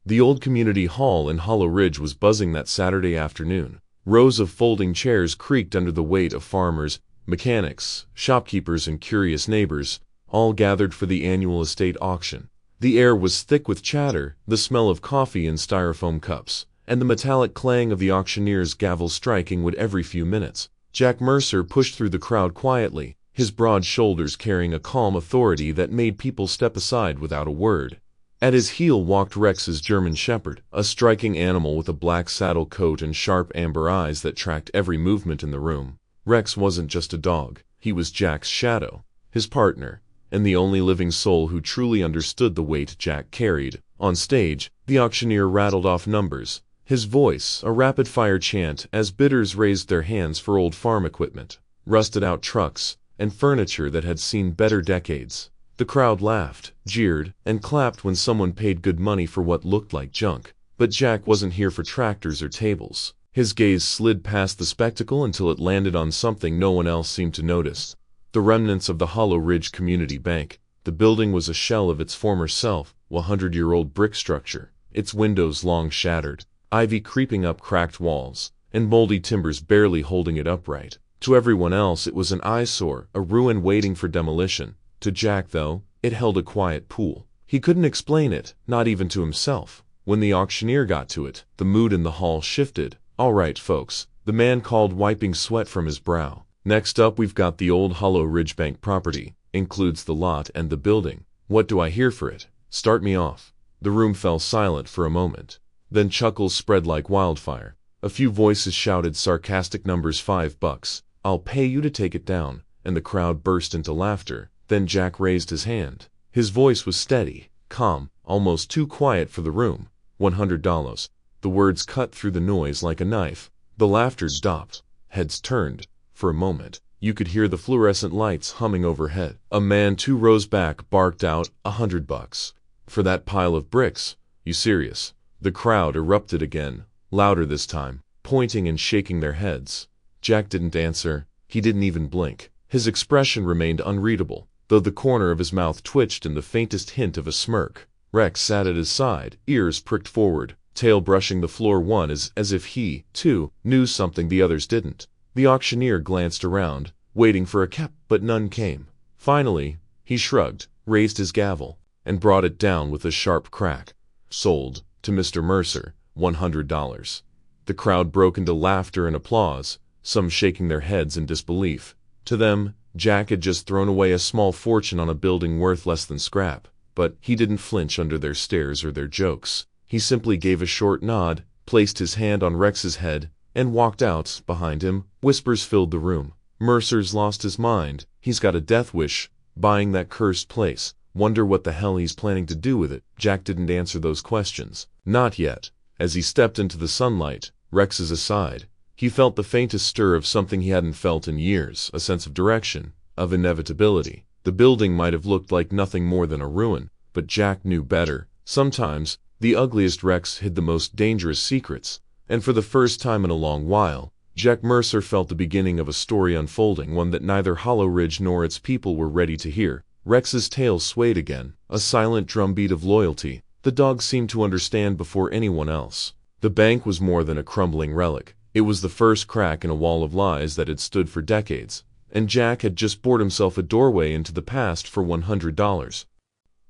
The old community hall in Hollow Ridge was buzzing that Saturday afternoon. Rows of folding chairs creaked under the weight of farmers, mechanics, shopkeepers, and curious neighbors, all gathered for the annual estate auction. The air was thick with chatter, the smell of coffee in styrofoam cups, and the metallic clang of the auctioneer's gavel striking wood every few minutes. Jack Mercer pushed through the crowd quietly, his broad shoulders carrying a calm authority that made people step aside without a word. At his heel walked Rex's German Shepherd, a striking animal with a black saddle coat and sharp amber eyes that tracked every movement in the room. Rex wasn't just a dog, he was Jack's shadow, his partner, and the only living soul who truly understood the weight Jack carried. On stage, the auctioneer rattled off numbers, his voice a rapid-fire chant as bidders raised their hands for old farm equipment, rusted-out trucks, and furniture that had seen better decades. The crowd laughed, jeered, and clapped when someone paid good money for what looked like junk. But Jack wasn't here for tractors or tables. His gaze slid past the spectacle until it landed on something no one else seemed to notice. The remnants of the Hollow Ridge Community Bank. The building was a shell of its former self, a 100-year-old brick structure, its windows long shattered, ivy creeping up cracked walls, and moldy timbers barely holding it upright. To everyone else it was an eyesore, a ruin waiting for demolition. To Jack, though, it held a quiet pool. He couldn't explain it, not even to himself. When the auctioneer got to it, the mood in the hall shifted. "All right, folks," the man called, wiping sweat from his brow. "Next up we've got the old Hollow Ridge Bank property. Includes the lot and the building. What do I hear for it? Start me off." The room fell silent for a moment. Then chuckles spread like wildfire. A few voices shouted sarcastic numbers. $5. "I'll pay you to take it down." And the crowd burst into laughter. Then Jack raised his hand. His voice was steady, calm, almost too quiet for the room. $100. The words cut through the noise like a knife. The laughter stopped. Heads turned. For a moment, you could hear the fluorescent lights humming overhead. A man 2 rows back barked out, $100. "For that pile of bricks? You serious?" The crowd erupted again, louder this time, pointing and shaking their heads. Jack didn't answer. He didn't even blink. His expression remained unreadable, though the corner of his mouth twitched in the faintest hint of a smirk. Rex sat at his side, ears pricked forward, tail brushing the floor as if he, too, knew something the others didn't. The auctioneer glanced around, waiting for a cap, but none came. Finally, he shrugged, raised his gavel, and brought it down with a sharp crack. "Sold, to Mr. Mercer, $100. The crowd broke into laughter and applause, some shaking their heads in disbelief. To them, Jack had just thrown away a small fortune on a building worth less than scrap, but he didn't flinch under their stares or their jokes. He simply gave a short nod, placed his hand on Rex's head, and walked out. Behind him, whispers filled the room. "Mercer's lost his mind. He's got a death wish, buying that cursed place. Wonder what the hell he's planning to do with it." Jack didn't answer those questions. Not yet. As he stepped into the sunlight, Rex's aside, he felt the faintest stir of something he hadn't felt in years, a sense of direction, of inevitability. The building might have looked like nothing more than a ruin, but Jack knew better. Sometimes, the ugliest wrecks hid the most dangerous secrets, and for the first time in a long while, Jack Mercer felt the beginning of a story unfolding, one that neither Hollow Ridge nor its people were ready to hear. Rex's tail swayed again, a silent drumbeat of loyalty. The dog seemed to understand before anyone else. The bank was more than a crumbling relic. It was the first crack in a wall of lies that had stood for decades, and Jack had just bored himself a doorway into the past for $100.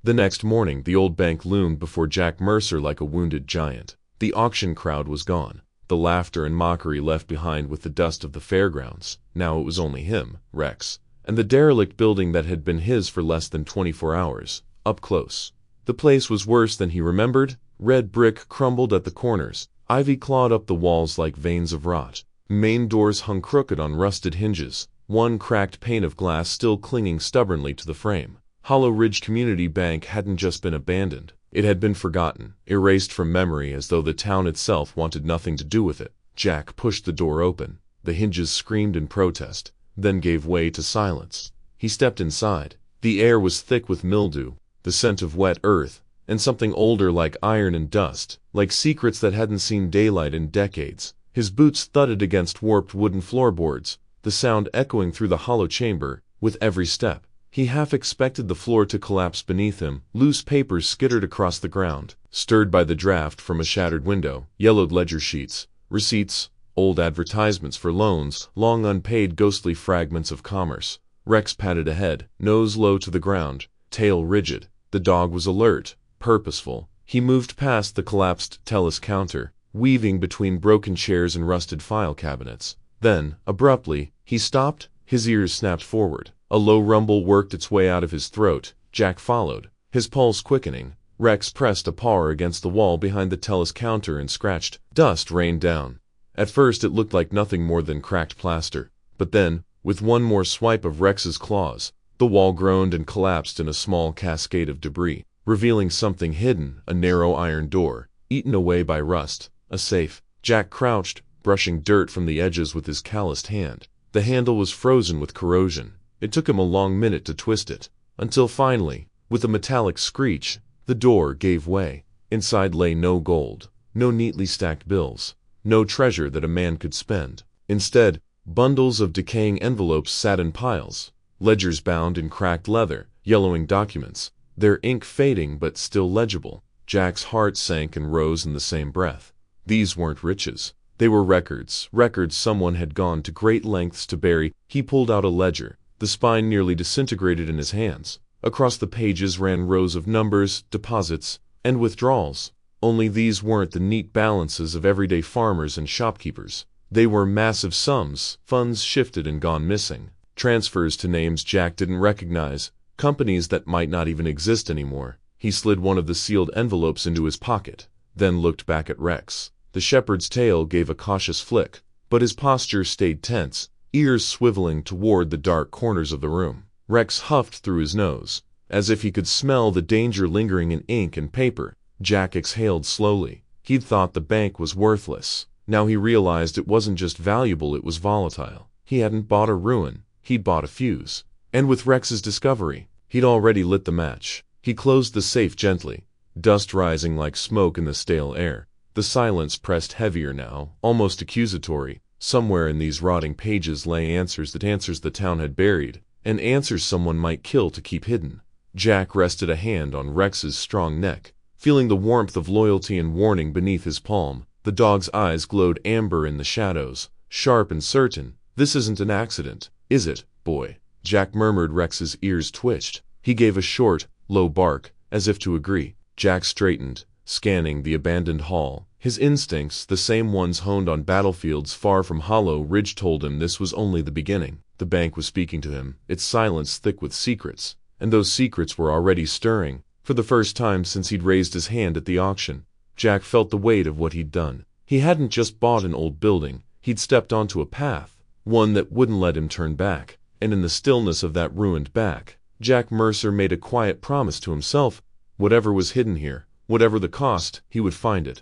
The next morning, the old bank loomed before Jack Mercer like a wounded giant. The auction crowd was gone, the laughter and mockery left behind with the dust of the fairgrounds. Now it was only him, Rex, and the derelict building that had been his for less than 24 hours, up close. The place was worse than he remembered. Red brick crumbled at the corners. Ivy clawed up the walls like veins of rot. Main doors hung crooked on rusted hinges, one cracked pane of glass still clinging stubbornly to the frame. Hollow Ridge Community Bank hadn't just been abandoned. It had been forgotten, erased from memory as though the town itself wanted nothing to do with it. Jack pushed the door open. The hinges screamed in protest, then gave way to silence. He stepped inside. The air was thick with mildew, the scent of wet earth, and something older like iron and dust, like secrets that hadn't seen daylight in decades. His boots thudded against warped wooden floorboards, the sound echoing through the hollow chamber. With every step, He half expected the floor to collapse beneath him. Loose papers skittered across the ground, stirred by the draft from a shattered window, yellowed ledger sheets, receipts, old advertisements for loans, long unpaid ghostly fragments of commerce. Rex padded ahead, nose low to the ground, tail rigid. The dog was alert, purposeful. He moved past the collapsed Telus counter, weaving between broken chairs and rusted file cabinets. Then, abruptly, he stopped. His ears snapped forward. A low rumble worked its way out of his throat. Jack followed, his pulse quickening. Rex pressed a paw against the wall behind the Telus counter and scratched. Dust rained down. At first it looked like nothing more than cracked plaster. But then, with one more swipe of Rex's claws, the wall groaned and collapsed in a small cascade of debris, revealing something hidden, a narrow iron door, eaten away by rust, a safe. Jack crouched, brushing dirt from the edges with his calloused hand. The handle was frozen with corrosion. It took him a long minute to twist it, until finally, with a metallic screech, the door gave way. Inside lay no gold, no neatly stacked bills, no treasure that a man could spend. Instead, bundles of decaying envelopes sat in piles, ledgers bound in cracked leather, yellowing documents, their ink fading but still legible. Jack's heart sank and rose in the same breath. These weren't riches. They were records someone had gone to great lengths to bury. He pulled out a ledger, the spine nearly disintegrated in his hands. Across the pages ran rows of numbers, deposits, and withdrawals. Only these weren't the neat balances of everyday farmers and shopkeepers. They were massive sums, funds shifted and gone missing, transfers to names Jack didn't recognize, companies that might not even exist anymore. He slid one of the sealed envelopes into his pocket, then looked back at Rex. The shepherd's tail gave a cautious flick, but his posture stayed tense, ears swiveling toward the dark corners of the room. Rex huffed through his nose, as if he could smell the danger lingering in ink and paper. Jack exhaled slowly. He'd thought the bank was worthless. Now he realized it wasn't just valuable, it was volatile. He hadn't bought a ruin, he'd bought a fuse. And with Rex's discovery, he'd already lit the match. He closed the safe gently, dust rising like smoke in the stale air. The silence pressed heavier now, almost accusatory. Somewhere in these rotting pages lay answers the town had buried, and answers someone might kill to keep hidden. Jack rested a hand on Rex's strong neck, feeling the warmth of loyalty and warning beneath his palm. The dog's eyes glowed amber in the shadows, sharp and certain. "This isn't an accident, is it, boy?" Jack murmured. Rex's ears twitched. He gave a short, low bark, as if to agree. Jack straightened, scanning the abandoned hall. His instincts, the same ones honed on battlefields far from Hollow Ridge, told him this was only the beginning. The bank was speaking to him, its silence thick with secrets, and those secrets were already stirring. For the first time since he'd raised his hand at the auction, Jack felt the weight of what he'd done. He hadn't just bought an old building, he'd stepped onto a path, one that wouldn't let him turn back. And in the stillness of that ruined back, Jack Mercer made a quiet promise to himself: whatever was hidden here, whatever the cost, he would find it.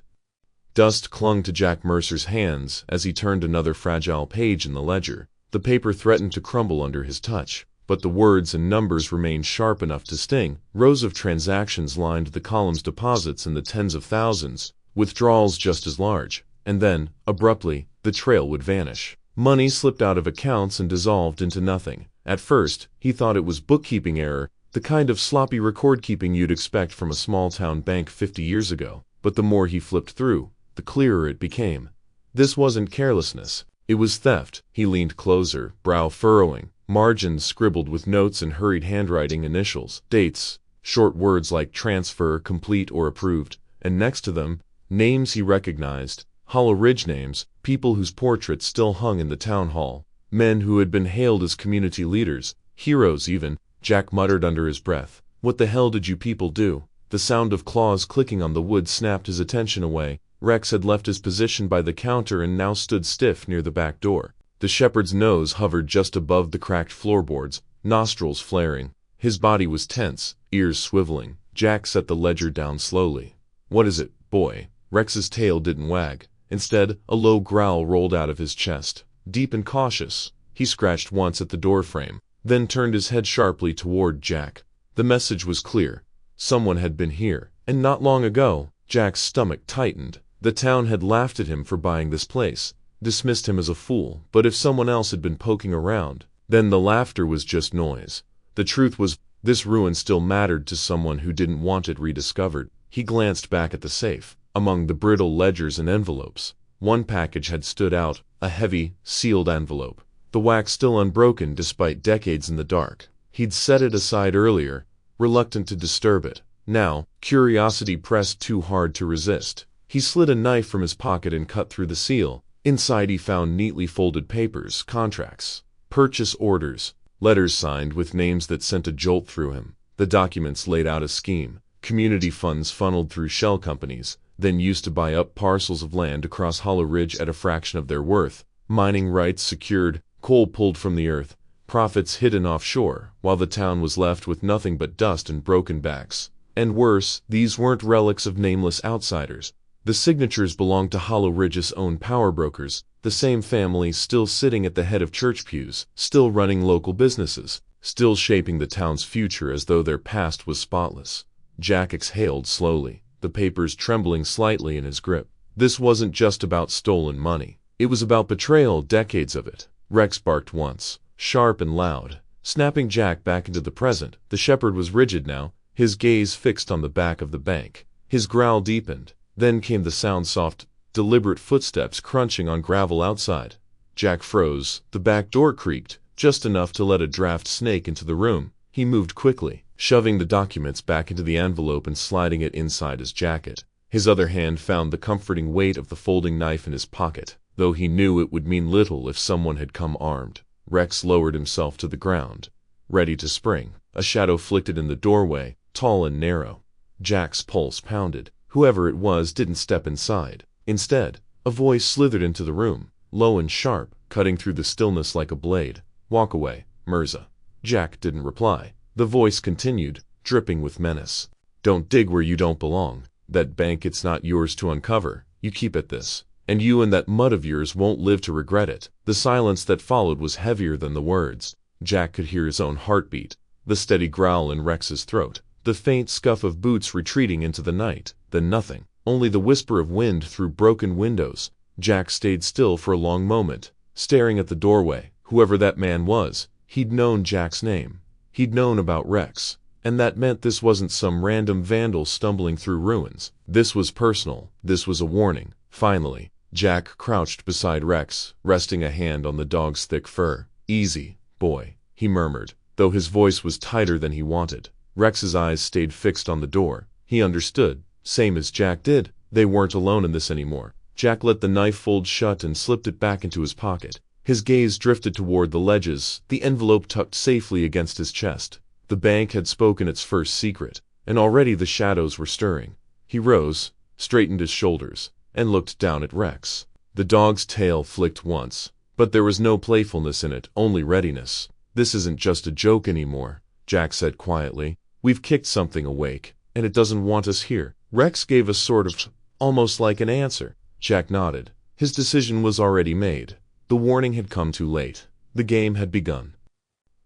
Dust clung to Jack Mercer's hands as he turned another fragile page in the ledger. The paper threatened to crumble under his touch, but the words and numbers remained sharp enough to sting. Rows of transactions lined the columns, deposits in the tens of thousands, withdrawals just as large. And then, abruptly, the trail would vanish. Money slipped out of accounts and dissolved into nothing. At first, he thought it was bookkeeping error, the kind of sloppy record-keeping you'd expect from a small-town bank 50 years ago. But the more he flipped through, the clearer it became. This wasn't carelessness. It was theft. He leaned closer, brow furrowing, margins scribbled with notes and hurried handwriting, initials, dates, short words like transfer, complete, or approved, and next to them, names he recognized, Hollow Ridge names, people whose portraits still hung in the town hall, men who had been hailed as community leaders, heroes even. Jack muttered under his breath, "What the hell did you people do?" The sound of claws clicking on the wood snapped his attention away. Rex had left his position by the counter and now stood stiff near the back door. The shepherd's nose hovered just above the cracked floorboards, nostrils flaring. His body was tense, ears swiveling. Jack set the ledger down slowly. "What is it, boy?" Rex's tail didn't wag. Instead, a low growl rolled out of his chest, deep and cautious. He scratched once at the doorframe, then turned his head sharply toward Jack. The message was clear. Someone had been here, and not long ago. Jack's stomach tightened. The town had laughed at him for buying this place, dismissed him as a fool. But if someone else had been poking around, then the laughter was just noise. The truth was, this ruin still mattered to someone who didn't want it rediscovered. He glanced back at the safe. Among the brittle ledgers and envelopes, one package had stood out, a heavy, sealed envelope. The wax still unbroken despite decades in the dark. He'd set it aside earlier, reluctant to disturb it. Now, curiosity pressed too hard to resist. He slid a knife from his pocket and cut through the seal. Inside he found neatly folded papers, contracts, purchase orders, letters signed with names that sent a jolt through him. The documents laid out a scheme. Community funds funneled through shell companies, then used to buy up parcels of land across Hollow Ridge at a fraction of their worth. Mining rights secured, coal pulled from the earth, profits hidden offshore, while the town was left with nothing but dust and broken backs. And worse, these weren't relics of nameless outsiders. The signatures belonged to Hollow Ridge's own power brokers, the same families still sitting at the head of church pews, still running local businesses, still shaping the town's future as though their past was spotless. Jack exhaled slowly, the papers trembling slightly in his grip. This wasn't just about stolen money. It was about betrayal, decades of it. Rex barked once, sharp and loud, snapping Jack back into the present. The shepherd was rigid now, his gaze fixed on the back of the bank. His growl deepened. Then came the sound, soft, deliberate footsteps crunching on gravel outside. Jack froze. The back door creaked, just enough to let a draft snake into the room. He moved quickly, shoving the documents back into the envelope and sliding it inside his jacket. His other hand found the comforting weight of the folding knife in his pocket, though he knew it would mean little if someone had come armed. Rex lowered himself to the ground, ready to spring. A shadow flicked in the doorway, tall and narrow. Jack's pulse pounded. Whoever it was didn't step inside. Instead, a voice slithered into the room, low and sharp, cutting through the stillness like a blade. "Walk away, Mirza." Jack didn't reply. The voice continued, dripping with menace. "Don't dig where you don't belong. That bank, it's not yours to uncover. You keep at this, and you and that mud of yours won't live to regret it." The silence that followed was heavier than the words. Jack could hear his own heartbeat, the steady growl in Rex's throat, the faint scuff of boots retreating into the night. Then nothing, only the whisper of wind through broken windows. Jack stayed still for a long moment, staring at the doorway. Whoever that man was, he'd known Jack's name. He'd known about Rex, and that meant this wasn't some random vandal stumbling through ruins. This was personal. This was a warning. Finally, Jack crouched beside Rex, resting a hand on the dog's thick fur. "Easy, boy," he murmured, though his voice was tighter than he wanted. Rex's eyes stayed fixed on the door. He understood. Same as Jack did. They weren't alone in this anymore. Jack let the knife fold shut and slipped it back into his pocket. His gaze drifted toward the ledges, the envelope tucked safely against his chest. The bank had spoken its first secret, and already the shadows were stirring. He rose, straightened his shoulders, and looked down at Rex. The dog's tail flicked once, but there was no playfulness in it, only readiness. "This isn't just a joke anymore," Jack said quietly. "We've kicked something awake, and it doesn't want us here." Rex gave a sort of, almost like an answer. Jack nodded. His decision was already made. The warning had come too late. The game had begun.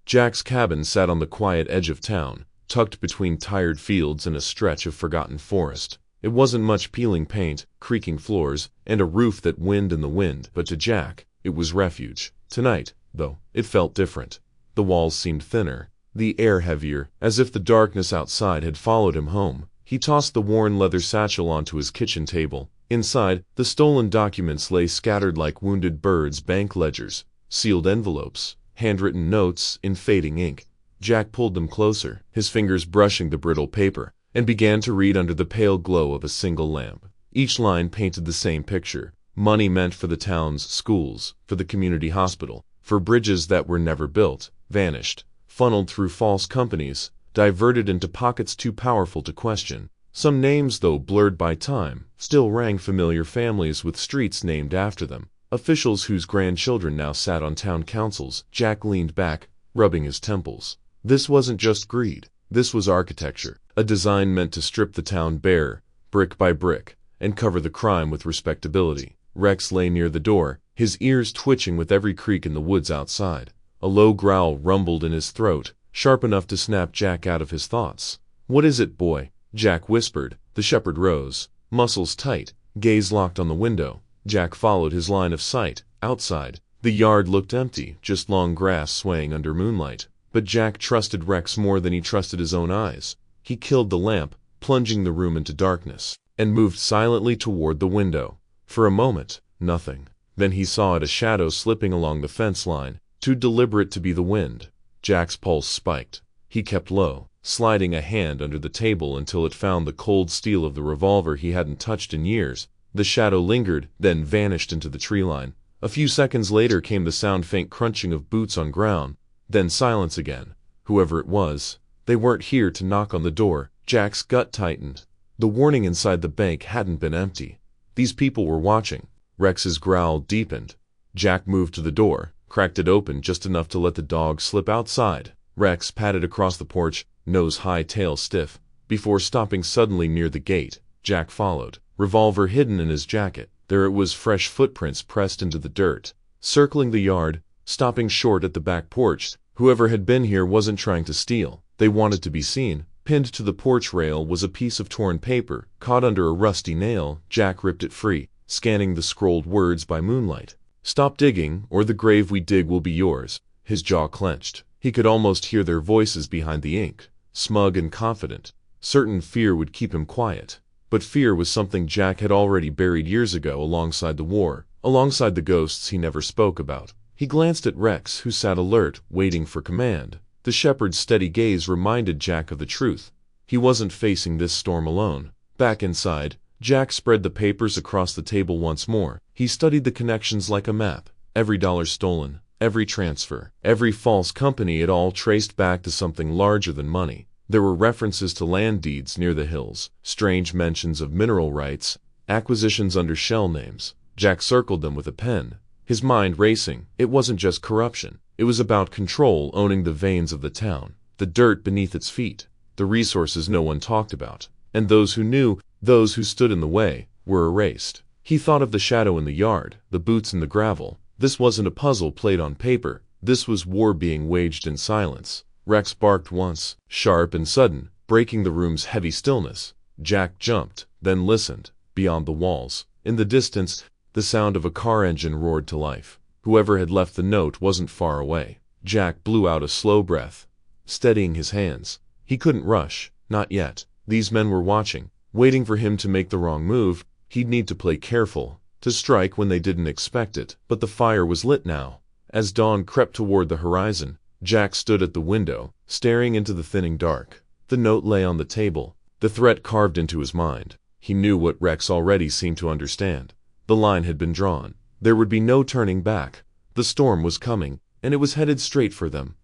Jack's cabin sat on the quiet edge of town, tucked between tired fields and a stretch of forgotten forest. It wasn't much: peeling paint, creaking floors, and a roof that whined in the wind, but to Jack, it was refuge. Tonight, though, it felt different. The walls seemed thinner, the air heavier, as if the darkness outside had followed him home. He tossed the worn leather satchel onto his kitchen table. Inside, the stolen documents lay scattered like wounded birds: bank ledgers, sealed envelopes, handwritten notes in fading ink. Jack pulled them closer, his fingers brushing the brittle paper, and began to read under the pale glow of a single lamp. Each line painted the same picture: money meant for the town's schools, for the community hospital, for bridges that were never built, vanished, funneled through false companies, diverted into pockets too powerful to question. Some names, though blurred by time, still rang familiar: families with streets named after them, officials whose grandchildren now sat on town councils. Jack leaned back, rubbing his temples. This wasn't just greed. This was architecture, a design meant to strip the town bare, brick by brick, and cover the crime with respectability. Rex lay near the door, his ears twitching with every creak in the woods outside. A low growl rumbled in his throat, sharp enough to snap Jack out of his thoughts. "What is it, boy?" Jack whispered. The shepherd rose, muscles tight, gaze locked on the window. Jack followed his line of sight. Outside, the yard looked empty, just long grass swaying under moonlight. but Jack trusted Rex more than he trusted his own eyes. He killed the lamp, plunging the room into darkness, and moved silently toward the window. For a moment, nothing. Then he saw it, a shadow slipping along the fence line, too deliberate to be the wind. Jack's pulse spiked. He kept low, sliding a hand under the table until it found the cold steel of the revolver he hadn't touched in years. The shadow lingered, then vanished into the tree line. A few seconds later came the faint crunching of boots on ground, then silence again. Whoever it was, they weren't here to knock on the door. Jack's gut tightened. The warning inside the bank hadn't been empty. These people were watching. Rex's growl deepened. Jack moved to the door, cracked it open just enough to let the dog slip outside. Rex padded across the porch, nose high, tail stiff, before stopping suddenly near the gate. Jack followed, revolver hidden in his jacket. There it was, fresh footprints pressed into the dirt, circling the yard, stopping short at the back porch. Whoever had been here wasn't trying to steal. They wanted to be seen. Pinned to the porch rail was a piece of torn paper, caught under a rusty nail. Jack ripped it free, scanning the scrolled words by moonlight. "Stop digging, or the grave we dig will be yours." His jaw clenched. He could almost hear their voices behind the ink, smug and confident. Certain fear would keep him quiet. But fear was something Jack had already buried years ago alongside the war, alongside the ghosts he never spoke about. He glanced at Rex, who sat alert, waiting for command. The shepherd's steady gaze reminded Jack of the truth. He wasn't facing this storm alone. Back inside, Jack spread the papers across the table once more. He studied the connections like a map. Every dollar stolen, every transfer, every false company, it all traced back to something larger than money. There were references to land deeds near the hills, strange mentions of mineral rights, acquisitions under shell names. Jack circled them with a pen, his mind racing. It wasn't just corruption. It was about control, owning the veins of the town, the dirt beneath its feet, the resources no one talked about. And those who knew, those who stood in the way, were erased. He thought of the shadow in the yard, the boots in the gravel. This wasn't a puzzle played on paper. This was war being waged in silence. Rex barked once, sharp and sudden, breaking the room's heavy stillness. Jack jumped, then listened. Beyond the walls, in the distance, the sound of a car engine roared to life. Whoever had left the note wasn't far away. Jack blew out a slow breath, steadying his hands. He couldn't rush, not yet. These men were watching, waiting for him to make the wrong move. He'd need to play careful, to strike when they didn't expect it. But the fire was lit now. As dawn crept toward the horizon, Jack stood at the window, staring into the thinning dark. The note lay on the table, the threat carved into his mind. He knew what Rex already seemed to understand. The line had been drawn. There would be no turning back. The storm was coming, and it was headed straight for them.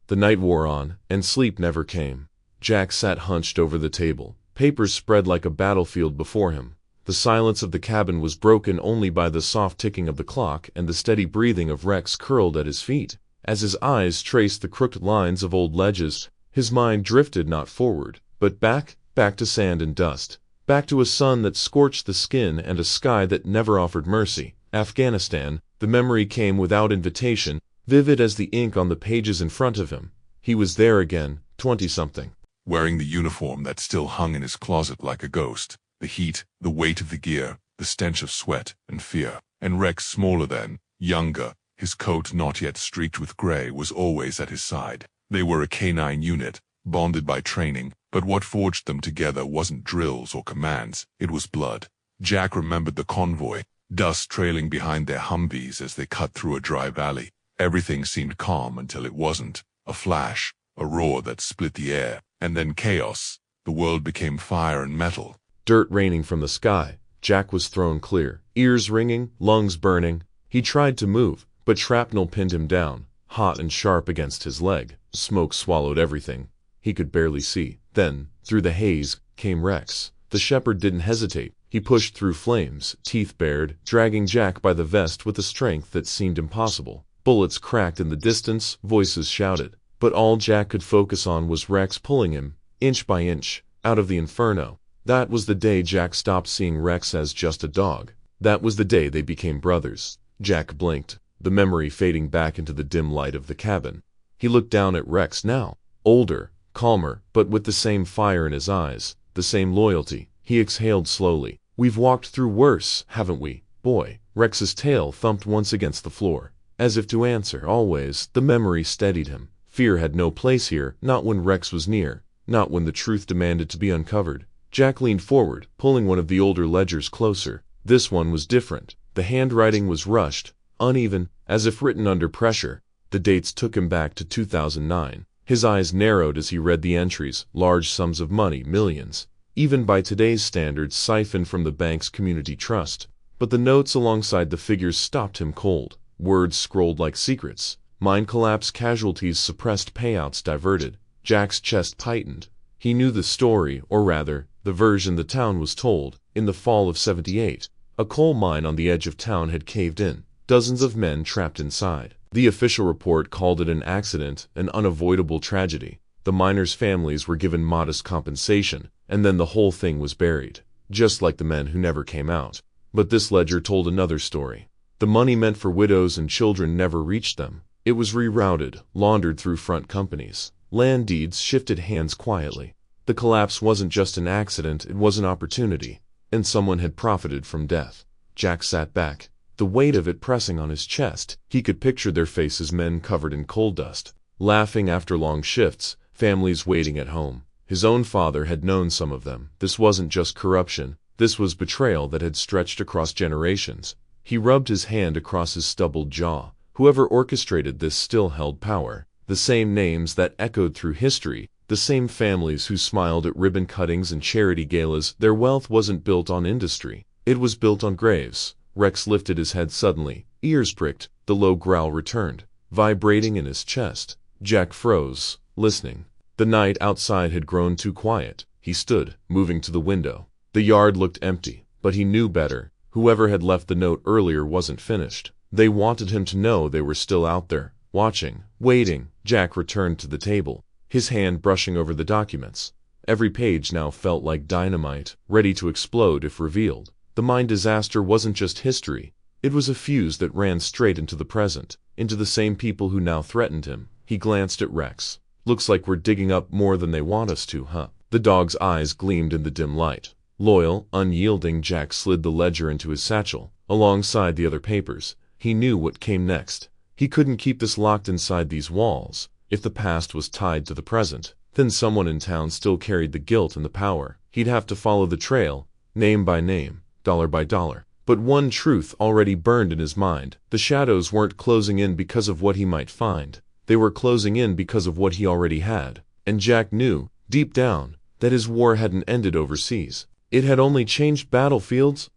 The night wore on, and sleep never came. Jack sat hunched over the table, papers spread like a battlefield before him. The silence of the cabin was broken only by the soft ticking of the clock and the steady breathing of Rex curled at his feet. As his eyes traced the crooked lines of old ledges, his mind drifted not forward, but back to sand and dust, back to a sun that scorched the skin and a sky that never offered mercy. Afghanistan. The memory came without invitation, vivid as the ink on the pages in front of him. He was there again, 20-something. Wearing the uniform that still hung in his closet like a ghost. The heat, the weight of the gear, the stench of sweat and fear. And Rex, smaller than, younger, his coat not yet streaked with gray, was always at his side. They were a canine unit, bonded by training, but what forged them together wasn't drills or commands, it was blood. Jack remembered the convoy, dust trailing behind their Humvees as they cut through a dry valley. Everything seemed calm until it wasn't. A flash, a roar that split the air, and then chaos. The world became fire and metal. Dirt raining from the sky. Jack was thrown clear, ears ringing, lungs burning. He tried to move, but shrapnel pinned him down, hot and sharp against his leg. Smoke swallowed everything. He could barely see. Then, through the haze, came Rex. The shepherd didn't hesitate. He pushed through flames, teeth bared, dragging Jack by the vest with a strength that seemed impossible. Bullets cracked in the distance, voices shouted. But all Jack could focus on was Rex pulling him, inch by inch, out of the inferno. That was the day Jack stopped seeing Rex as just a dog. That was the day they became brothers. Jack blinked, the memory fading back into the dim light of the cabin. He looked down at Rex now, older, calmer, but with the same fire in his eyes, the same loyalty. He exhaled slowly. "We've walked through worse, haven't we, boy?" Rex's tail thumped once against the floor. As if to answer, always, the memory steadied him. Fear had no place here, not when Rex was near, not when the truth demanded to be uncovered. Jack leaned forward, pulling one of the older ledgers closer. This one was different. The handwriting was rushed, uneven, as if written under pressure. The dates took him back to 2009. His eyes narrowed as he read the entries, large sums of money, millions, even by today's standards siphoned from the bank's community trust. But the notes alongside the figures stopped him cold. Words scrolled like secrets. Mine collapse casualties, suppressed payouts diverted. Jack's chest tightened. He knew the story, or rather, the version the town was told. In the fall of '78, a coal mine on the edge of town had caved in. Dozens of men trapped inside. The official report called it an accident, an unavoidable tragedy. The miners' families were given modest compensation, and then the whole thing was buried, just like the men who never came out. But this ledger told another story. The money meant for widows and children never reached them. It was rerouted, laundered through front companies. Land deeds shifted hands quietly. The collapse wasn't just an accident, it was an opportunity, and someone had profited from death. Jack sat back, the weight of it pressing on his chest. He could picture their faces, men covered in coal dust, laughing after long shifts, families waiting at home. His own father had known some of them. This wasn't just corruption, this was betrayal that had stretched across generations. He rubbed his hand across his stubbled jaw. Whoever orchestrated this still held power. The same names that echoed through history, the same families who smiled at ribbon cuttings and charity galas. Their wealth wasn't built on industry, it was built on graves. Rex lifted his head suddenly, ears pricked. The low growl returned, vibrating in his chest. Jack froze, listening. The night outside had grown too quiet. He stood, moving to the window. The yard looked empty, but he knew better. Whoever had left the note earlier wasn't finished. They wanted him to know they were still out there, watching, waiting. Jack returned to the table, his hand brushing over the documents. Every page now felt like dynamite, ready to explode if revealed. The mine disaster wasn't just history, it was a fuse that ran straight into the present, into the same people who now threatened him. He glanced at Rex. Looks like we're digging up more than they want us to, huh? The dog's eyes gleamed in the dim light. Loyal, unyielding, Jack slid the ledger into his satchel, alongside the other papers. He knew what came next. He couldn't keep this locked inside these walls. If the past was tied to the present, then someone in town still carried the guilt and the power. He'd have to follow the trail, name by name, dollar by dollar. But one truth already burned in his mind. The shadows weren't closing in because of what he might find. They were closing in because of what he already had. And Jack knew, deep down, that his war hadn't ended overseas. It had only changed battlefields.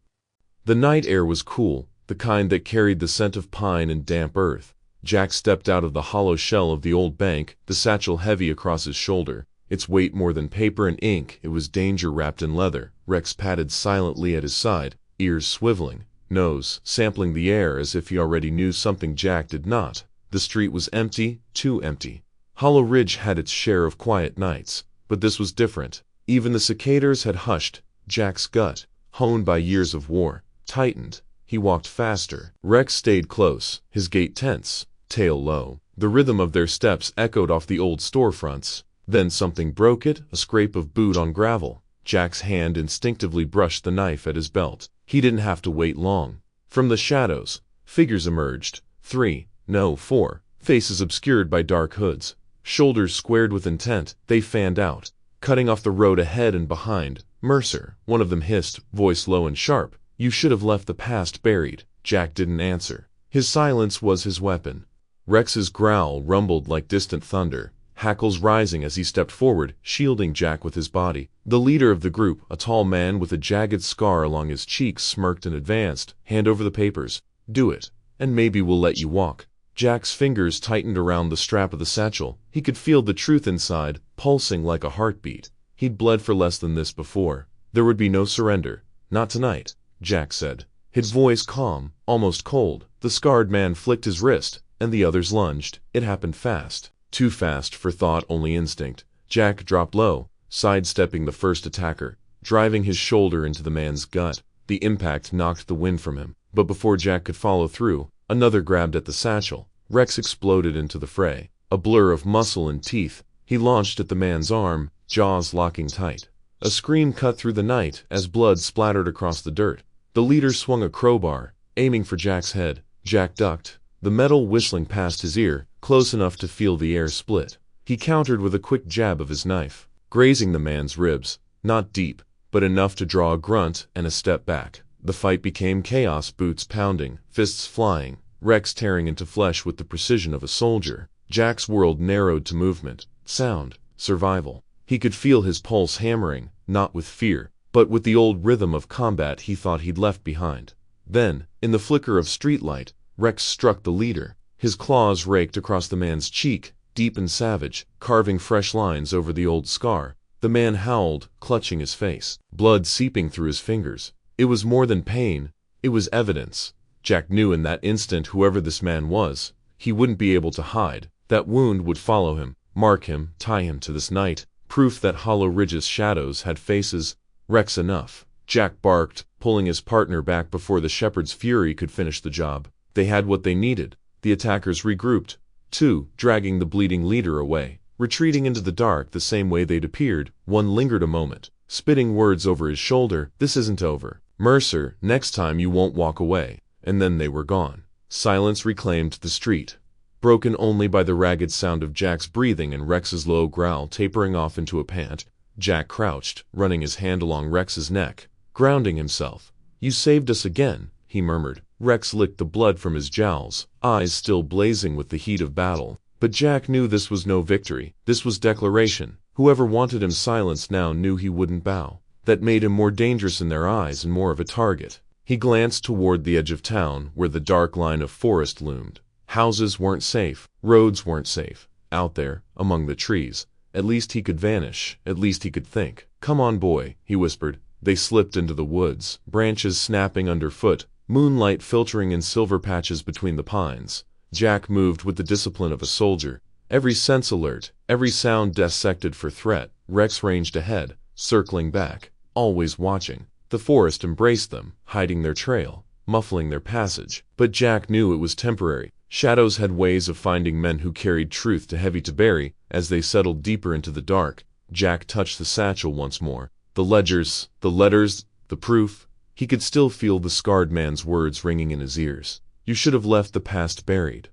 The night air was cool, the kind that carried the scent of pine and damp earth. Jack stepped out of the hollow shell of the old bank, the satchel heavy across his shoulder. Its weight more than paper and ink, it was danger wrapped in leather. Rex padded silently at his side, ears swiveling, nose sampling the air as if he already knew something Jack did not. The street was empty, too empty. Hollow Ridge had its share of quiet nights, but this was different. Even the cicadas had hushed. Jack's gut, honed by years of war, tightened. He walked faster. Rex stayed close, his gait tense, tail low. The rhythm of their steps echoed off the old storefronts. Then something broke it, a scrape of boot on gravel. Jack's hand instinctively brushed the knife at his belt. He didn't have to wait long. From the shadows, figures emerged. 3, no 4, faces obscured by dark hoods. Shoulders squared with intent, they fanned out, cutting off the road ahead and behind. Mercer, one of them hissed, voice low and sharp. You should have left the past buried. Jack didn't answer. His silence was his weapon. Rex's growl rumbled like distant thunder, hackles rising as he stepped forward, shielding Jack with his body. The leader of the group, a tall man with a jagged scar along his cheek, smirked and advanced. Hand over the papers. Do it, and maybe we'll let you walk. Jack's fingers tightened around the strap of the satchel. He could feel the truth inside, pulsing like a heartbeat. He'd bled for less than this before. There would be no surrender. Not tonight, Jack said, his voice calm, almost cold. The scarred man flicked his wrist, and the others lunged. It happened fast. Too fast for thought, only instinct. Jack dropped low, sidestepping the first attacker, driving his shoulder into the man's gut. The impact knocked the wind from him, but before Jack could follow through, another grabbed at the satchel. Rex exploded into the fray. A blur of muscle and teeth. He launched at the man's arm, jaws locking tight. A scream cut through the night as blood splattered across the dirt. The leader swung a crowbar, aiming for Jack's head. Jack ducked, the metal whistling past his ear, close enough to feel the air split. He countered with a quick jab of his knife, grazing the man's ribs, not deep, but enough to draw a grunt and a step back. The fight became chaos, boots pounding, fists flying, Rex tearing into flesh with the precision of a soldier. Jack's world narrowed to movement, sound, survival. He could feel his pulse hammering, not with fear, but with the old rhythm of combat he thought he'd left behind. Then, in the flicker of streetlight, Rex struck the leader. His claws raked across the man's cheek, deep and savage, carving fresh lines over the old scar. The man howled, clutching his face, blood seeping through his fingers. It was more than pain, it was evidence. Jack knew in that instant whoever this man was, he wouldn't be able to hide. That wound would follow him, mark him, tie him to this night, proof that Hollow Ridge's shadows had faces. Rex, enough. Jack barked, pulling his partner back before the shepherd's fury could finish the job. They had what they needed. The attackers regrouped, two dragging the bleeding leader away, retreating into the dark the same way they'd appeared. One lingered a moment, spitting words over his shoulder. "This isn't over. Mercer, next time you won't walk away." And then they were gone. Silence reclaimed the street, broken only by the ragged sound of Jack's breathing and Rex's low growl tapering off into a pant. Jack crouched, running his hand along Rex's neck, grounding himself. "You saved us again," he murmured. Rex licked the blood from his jowls, eyes still blazing with the heat of battle. But Jack knew this was no victory. This was declaration. Whoever wanted him silenced now knew he wouldn't bow. That made him more dangerous in their eyes and more of a target. He glanced toward the edge of town, where the dark line of forest loomed. Houses weren't safe, roads weren't safe. Out there, among the trees, at least he could vanish, at least he could think. "Come on, boy," he whispered. They slipped into the woods, branches snapping underfoot, moonlight filtering in silver patches between the pines. Jack moved with the discipline of a soldier, every sense alert, every sound dissected for threat. Rex ranged ahead, circling back, always watching. The forest embraced them, hiding their trail, muffling their passage. But Jack knew it was temporary. Shadows had ways of finding men who carried truth too heavy to bury. As they settled deeper into the dark, Jack touched the satchel once more. The ledgers, the letters, the proof. He could still feel the scarred man's words ringing in his ears. "You should have left the past buried."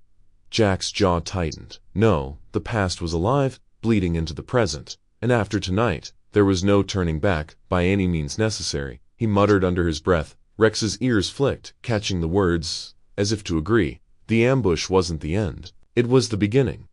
Jack's jaw tightened. No, the past was alive, bleeding into the present. And after tonight, there was no turning back, by any means necessary. He muttered under his breath. Rex's ears flicked, catching the words, as if to agree. The ambush wasn't the end. It was the beginning.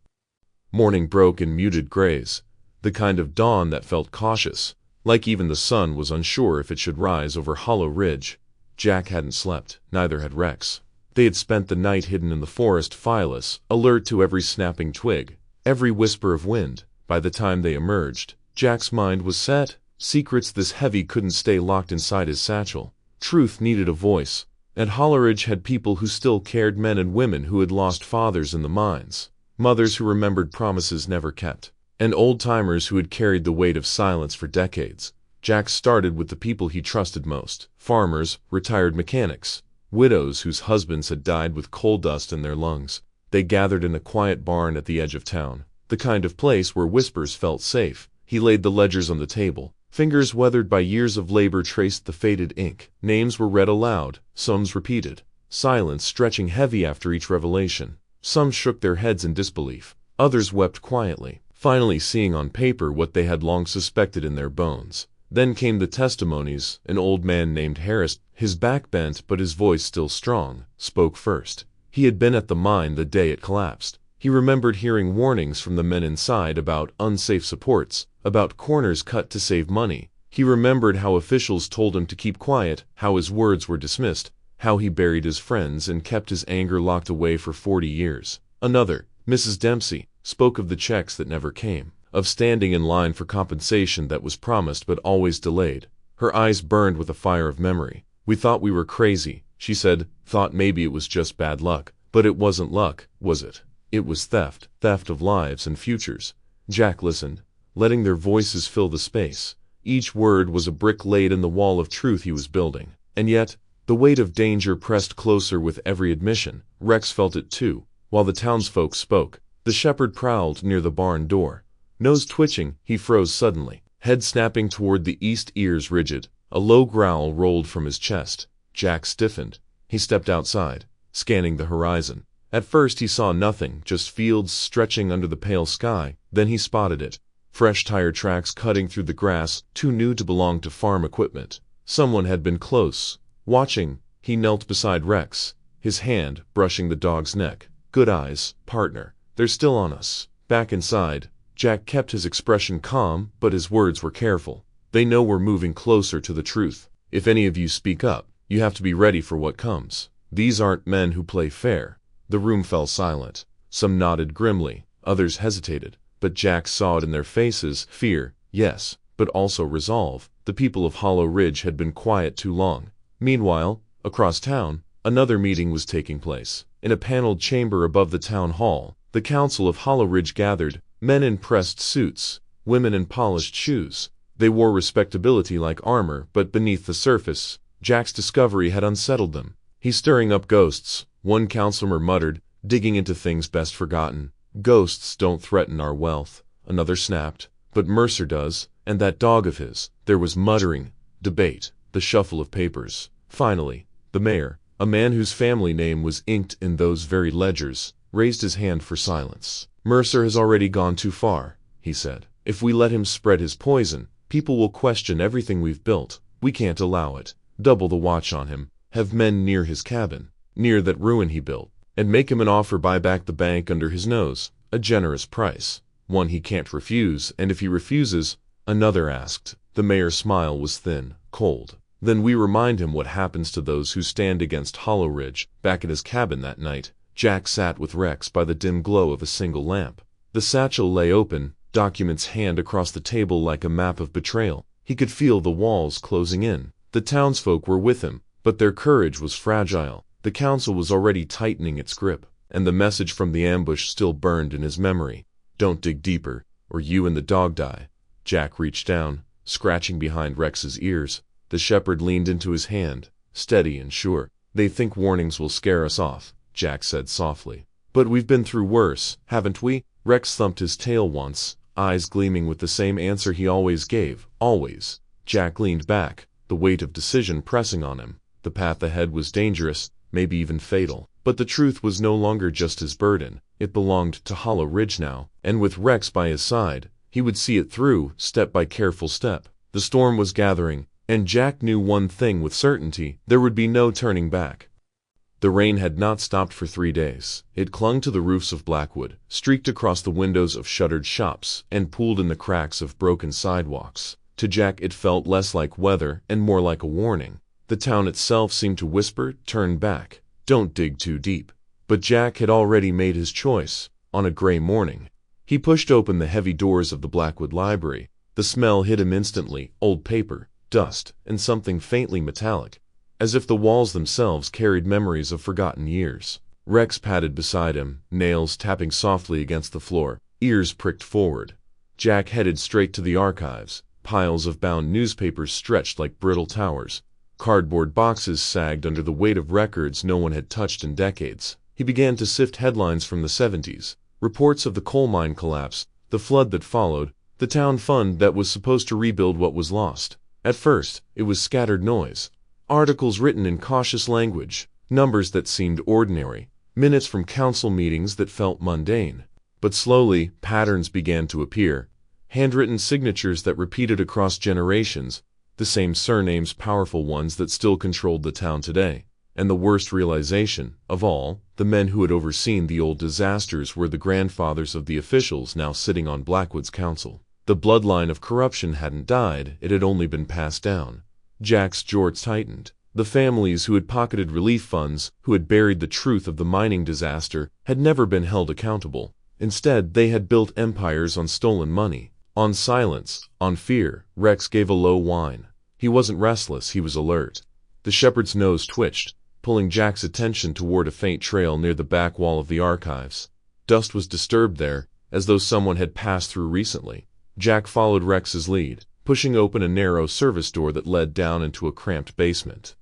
Morning broke in muted grays, the kind of dawn that felt cautious, like even the sun was unsure if it should rise over Hollow Ridge. Jack hadn't slept, neither had Rex. They had spent the night hidden in the forest, fireless, alert to every snapping twig, every whisper of wind. By the time they emerged, Jack's mind was set. Secrets this heavy couldn't stay locked inside his satchel. Truth needed a voice, and Hollow Ridge had people who still cared, men and women who had lost fathers in the mines, mothers who remembered promises never kept, and old-timers who had carried the weight of silence for decades. Jack started with the people he trusted most: farmers, retired mechanics, widows whose husbands had died with coal dust in their lungs. They gathered in a quiet barn at the edge of town, the kind of place where whispers felt safe. He laid the ledgers on the table. Fingers weathered by years of labor traced the faded ink. Names were read aloud, sums repeated, silence stretching heavy after each revelation. Some shook their heads in disbelief, others wept quietly, finally seeing on paper what they had long suspected in their bones. Then came the testimonies. An old man named Harris, his back bent but his voice still strong, spoke first. He had been at the mine the day it collapsed. He remembered hearing warnings from the men inside about unsafe supports, about corners cut to save money. He remembered how officials told him to keep quiet, how his words were dismissed, how he buried his friends and kept his anger locked away for 40 years. Another, Mrs. Dempsey, spoke of the checks that never came, of standing in line for compensation that was promised but always delayed. Her eyes burned with a fire of memory. "We thought we were crazy," she said, "thought maybe it was just bad luck. But it wasn't luck, was it? It was theft, theft of lives and futures." Jack listened, letting their voices fill the space. Each word was a brick laid in the wall of truth he was building. And yet, the weight of danger pressed closer with every admission. Rex felt it too. While the townsfolk spoke, the shepherd prowled near the barn door. Nose twitching, he froze suddenly, head snapping toward the east, ears rigid. A low growl rolled from his chest. Jack stiffened. He stepped outside, scanning the horizon. At first he saw nothing, just fields stretching under the pale sky. Then he spotted it. Fresh tire tracks cutting through the grass, too new to belong to farm equipment. Someone had been close, watching. He knelt beside Rex, his hand brushing the dog's neck. Good eyes, partner. They're still on us. Back inside, Jack kept his expression calm, but his words were careful. They know we're moving closer to the truth. If any of you speak up, you have to be ready for what comes. These aren't men who play fair. The room fell silent. Some nodded grimly, others hesitated, but Jack saw it in their faces. Fear, yes, but also resolve. The people of Hollow Ridge had been quiet too long. Meanwhile, across town, another meeting was taking place. In a paneled chamber above the town hall, the council of Hollow Ridge gathered, men in pressed suits, women in polished shoes. They wore respectability like armor, but beneath the surface, Jack's discovery had unsettled them. "He's stirring up ghosts," one councilor muttered, digging into things best forgotten. "Ghosts don't threaten our wealth," another snapped. "But Mercer does, and that dog of his." There was muttering, debate, the shuffle of papers. Finally, the mayor, a man whose family name was inked in those very ledgers, raised his hand for silence. "Mercer has already gone too far," he said. "If we let him spread his poison, people will question everything we've built. We can't allow it. Double the watch on him, have men near his cabin, near that ruin he built, and make him an offer. Buy back the bank under his nose, a generous price, one he can't refuse, and if he refuses—" another asked. The mayor's smile was thin, cold. "Then we remind him what happens to those who stand against Hollow Ridge." Back at his cabin that night, Jack sat with Rex by the dim glow of a single lamp. The satchel lay open, documents hand across the table like a map of betrayal. He could feel the walls closing in. The townsfolk were with him, but their courage was fragile. The council was already tightening its grip, and the message from the ambush still burned in his memory. "Don't dig deeper, or you and the dog die." Jack reached down, scratching behind Rex's ears. The shepherd leaned into his hand, steady and sure. "They think warnings will scare us off," Jack said softly. "But we've been through worse, haven't we?" Rex thumped his tail once, eyes gleaming with the same answer he always gave, always. Jack leaned back, the weight of decision pressing on him. The path ahead was dangerous, maybe even fatal. But the truth was no longer just his burden. It belonged to Hollow Ridge now, and with Rex by his side, he would see it through, step by careful step. The storm was gathering, and Jack knew one thing with certainty: there would be no turning back. The rain had not stopped for 3 days. It clung to the roofs of Blackwood, streaked across the windows of shuttered shops, and pooled in the cracks of broken sidewalks. To Jack it felt less like weather and more like a warning. The town itself seemed to whisper, "Turn back. Don't dig too deep." But Jack had already made his choice. On a gray morning, he pushed open the heavy doors of the Blackwood Library. The smell hit him instantly: old paper, dust, and something faintly metallic, as if the walls themselves carried memories of forgotten years. Rex padded beside him, nails tapping softly against the floor, ears pricked forward. Jack headed straight to the archives. Piles of bound newspapers stretched like brittle towers. Cardboard boxes sagged under the weight of records no one had touched in decades. He began to sift headlines from the 70s, reports of the coal mine collapse, the flood that followed, the town fund that was supposed to rebuild what was lost. At first, it was scattered noise. Articles written in cautious language, numbers that seemed ordinary, minutes from council meetings that felt mundane. But slowly, patterns began to appear. Handwritten signatures that repeated across generations, the same surnames, powerful ones that still controlled the town today. And the worst realization of all, the men who had overseen the old disasters were the grandfathers of the officials now sitting on Blackwood's council. The bloodline of corruption hadn't died, it had only been passed down. Jack's jaws tightened. The families who had pocketed relief funds, who had buried the truth of the mining disaster, had never been held accountable. Instead, they had built empires on stolen money, on silence, on fear. Rex gave a low whine. He wasn't restless, he was alert. The shepherd's nose twitched, pulling Jack's attention toward a faint trail near the back wall of the archives. Dust was disturbed there, as though someone had passed through recently. Jack followed Rex's lead, pushing open a narrow service door that led down into a cramped basement.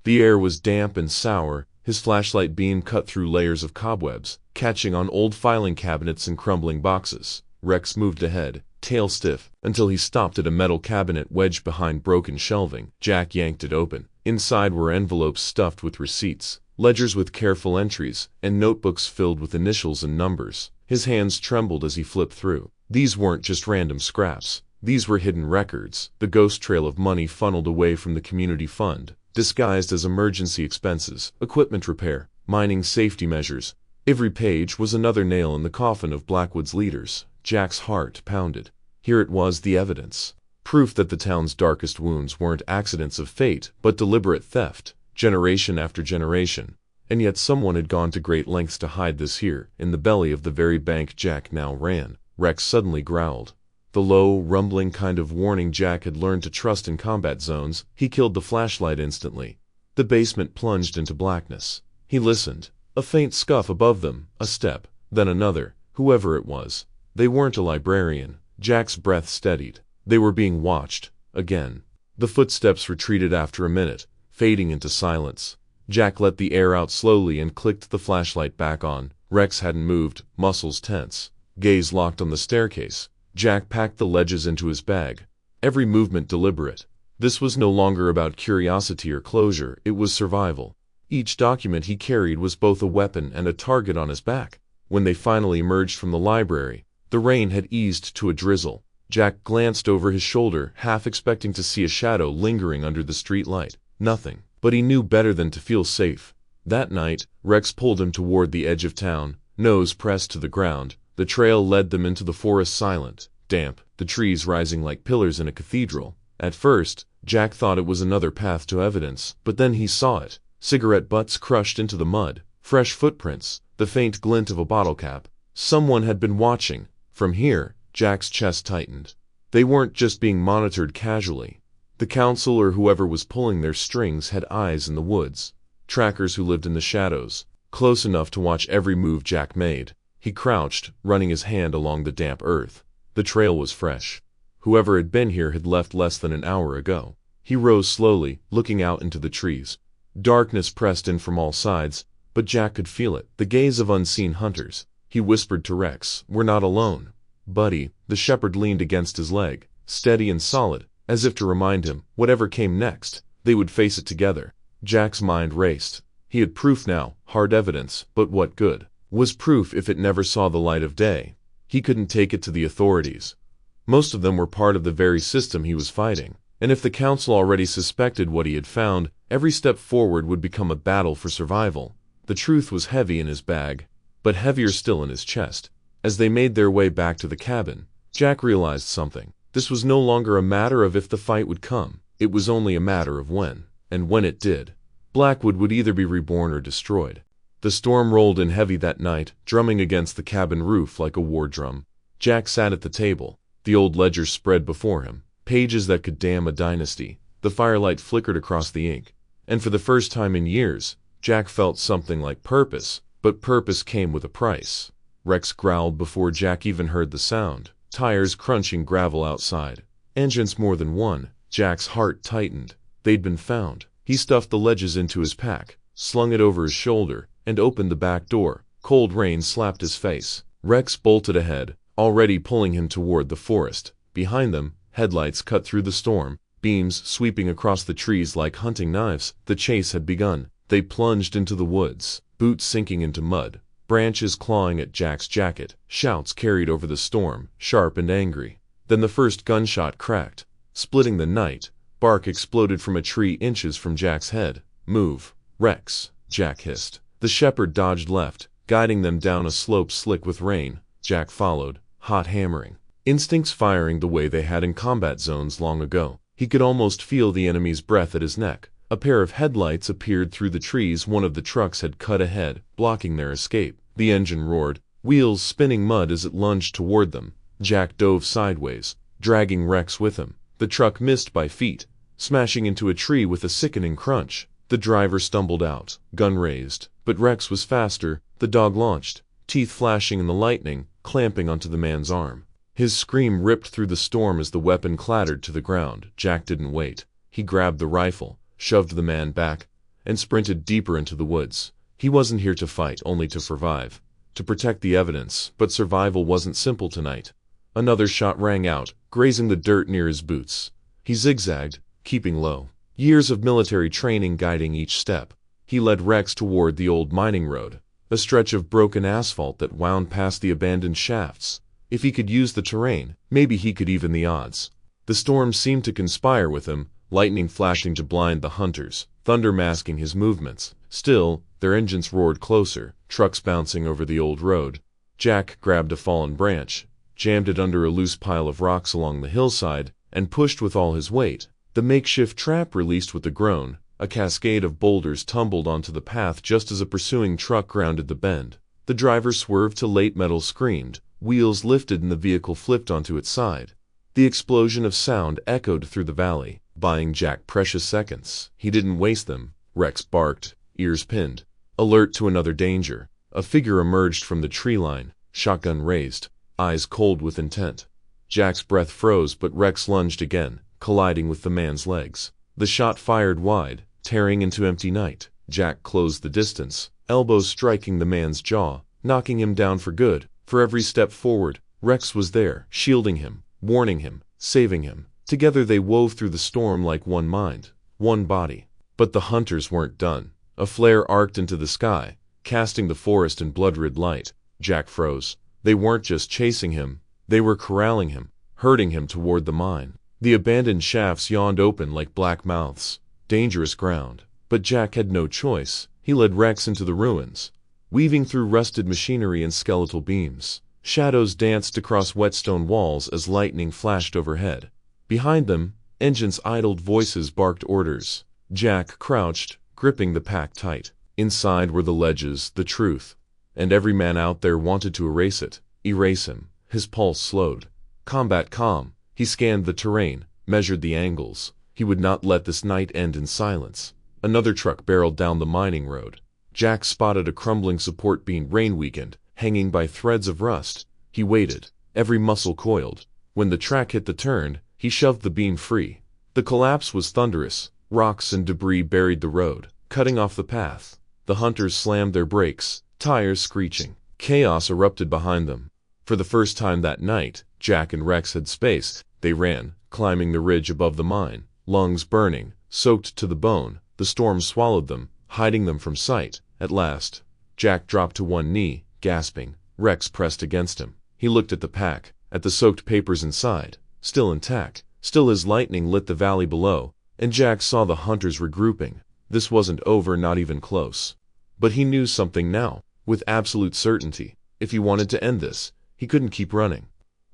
The air was damp and sour. His flashlight beam cut through layers of cobwebs, catching on old filing cabinets and crumbling boxes. Rex moved ahead, tail stiff, until he stopped at a metal cabinet wedged behind broken shelving. Jack yanked it open. Inside were envelopes stuffed with receipts, ledgers with careful entries, and notebooks filled with initials and numbers. His hands trembled as he flipped through. These weren't just random scraps. These were hidden records, the ghost trail of money funneled away from the community fund, disguised as emergency expenses, equipment repair, mining safety measures. Every page was another nail in the coffin of Blackwood's leaders. Jack's heart pounded. Here it was, the evidence. Proof that the town's darkest wounds weren't accidents of fate, but deliberate theft, generation after generation. And yet someone had gone to great lengths to hide this here, in the belly of the very bank Jack now ran. Rex suddenly growled. The low, rumbling kind of warning Jack had learned to trust in combat zones. He killed the flashlight instantly. The basement plunged into blackness. He listened. A faint scuff above them, a step, then another. Whoever it was. They weren't a librarian. Jack's breath steadied. They were being watched. Again. The footsteps retreated after a minute, fading into silence. Jack let the air out slowly and clicked the flashlight back on. Rex hadn't moved, muscles tense, gaze locked on the staircase. Jack packed the ledges into his bag, every movement deliberate. This was no longer about curiosity or closure, it was survival. Each document he carried was both a weapon and a target on his back. When they finally emerged from the library, the rain had eased to a drizzle. Jack glanced over his shoulder, half expecting to see a shadow lingering under the street light. Nothing. But he knew better than to feel safe. That night, Rex pulled him toward the edge of town, nose pressed to the ground. The trail led them into the forest, silent, damp, the trees rising like pillars in a cathedral. At first, Jack thought it was another path to evidence, but then he saw it. Cigarette butts crushed into the mud, fresh footprints, the faint glint of a bottle cap. Someone had been watching. From here, Jack's chest tightened. They weren't just being monitored casually. The council or whoever was pulling their strings had eyes in the woods. Trackers who lived in the shadows, close enough to watch every move Jack made. He crouched, running his hand along the damp earth. The trail was fresh. Whoever had been here had left less than an hour ago. He rose slowly, looking out into the trees. Darkness pressed in from all sides, but Jack could feel it, the gaze of unseen hunters. He whispered to Rex, "We're not alone." "Buddy." The shepherd leaned against his leg, steady and solid, as if to remind him, whatever came next, they would face it together. Jack's mind raced. He had proof now, hard evidence, but what good was proof if it never saw the light of day? He couldn't take it to the authorities. Most of them were part of the very system he was fighting, and if the council already suspected what he had found, every step forward would become a battle for survival. The truth was heavy in his bag, but heavier still in his chest. As they made their way back to the cabin, Jack realized something. This was no longer a matter of if the fight would come. It was only a matter of when. And when it did, Blackwood would either be reborn or destroyed. The storm rolled in heavy that night, drumming against the cabin roof like a war drum. Jack sat at the table, the old ledger spread before him, pages that could damn a dynasty. The firelight flickered across the ink, and for the first time in years, Jack felt something like purpose, but purpose came with a price. Rex growled before Jack even heard the sound. Tires crunching gravel outside. Engines more than one. Jack's heart tightened. They'd been found. He stuffed the ledges into his pack, slung it over his shoulder, and opened the back door. Cold rain slapped his face. Rex bolted ahead, already pulling him toward the forest. Behind them, headlights cut through the storm, beams sweeping across the trees like hunting knives. The chase had begun. They plunged into the woods, boots sinking into mud, branches clawing at Jack's jacket. Shouts carried over the storm, sharp and angry. Then the first gunshot cracked, splitting the night. Bark exploded from a tree inches from Jack's head. "Move, Rex," Jack hissed. The shepherd dodged left, guiding them down a slope slick with rain. Jack followed, hot hammering. Instincts firing the way they had in combat zones long ago. He could almost feel the enemy's breath at his neck. A pair of headlights appeared through the trees. One of the trucks had cut ahead, blocking their escape. The engine roared, wheels spinning mud as it lunged toward them. Jack dove sideways, dragging Rex with him. The truck missed by feet, smashing into a tree with a sickening crunch. The driver stumbled out, gun raised, but Rex was faster. The dog launched, teeth flashing in the lightning, clamping onto the man's arm. His scream ripped through the storm as the weapon clattered to the ground. Jack didn't wait. He grabbed the rifle, shoved the man back, and sprinted deeper into the woods. He wasn't here to fight, only to survive, to protect the evidence, but survival wasn't simple tonight. Another shot rang out, grazing the dirt near his boots. He zigzagged, keeping low. Years of military training guiding each step. He led Rex toward the old mining road, a stretch of broken asphalt that wound past the abandoned shafts. If he could use the terrain, maybe he could even the odds. The storm seemed to conspire with him, lightning flashing to blind the hunters, thunder masking his movements. Still, their engines roared closer, trucks bouncing over the old road. Jack grabbed a fallen branch, jammed it under a loose pile of rocks along the hillside, and pushed with all his weight. The makeshift trap released with a groan. A cascade of boulders tumbled onto the path just as a pursuing truck rounded the bend. The driver swerved till late metal screamed, wheels lifted and the vehicle flipped onto its side. The explosion of sound echoed through the valley, buying Jack precious seconds. He didn't waste them. Rex barked, ears pinned, alert to another danger. A figure emerged from the tree line, shotgun raised, eyes cold with intent. Jack's breath froze, but Rex lunged again, colliding with the man's legs. The shot fired wide, tearing into empty night. Jack closed the distance, elbows striking the man's jaw, knocking him down for good. For every step forward, Rex was there, shielding him, warning him, saving him. Together they wove through the storm like one mind, one body. But the hunters weren't done. A flare arced into the sky, casting the forest in blood-red light. Jack froze. They weren't just chasing him, they were corralling him, herding him toward the mine. The abandoned shafts yawned open like black mouths. Dangerous ground. But Jack had no choice. He led Rex into the ruins, weaving through rusted machinery and skeletal beams. Shadows danced across wet stone walls as lightning flashed overhead. Behind them, engines idled, voices barked orders. Jack crouched, gripping the pack tight. Inside were the ledges, the truth. And every man out there wanted to erase it, erase him. His pulse slowed. Combat calm. He scanned the terrain, measured the angles. He would not let this night end in silence. Another truck barreled down the mining road. Jack spotted a crumbling support beam, rain-weakened, hanging by threads of rust. He waited, every muscle coiled. When the track hit the turn, he shoved the beam free. The collapse was thunderous. Rocks and debris buried the road, cutting off the path. The hunters slammed their brakes, tires screeching. Chaos erupted behind them. For the first time that night, Jack and Rex had space. They ran, climbing the ridge above the mine, lungs burning, soaked to the bone. The storm swallowed them, hiding them from sight. At last, Jack dropped to one knee, gasping. Rex pressed against him. He looked at the pack, at the soaked papers inside, still intact, still as lightning lit the valley below, and Jack saw the hunters regrouping. This wasn't over, not even close. But he knew something now, with absolute certainty. If he wanted to end this, he couldn't keep running.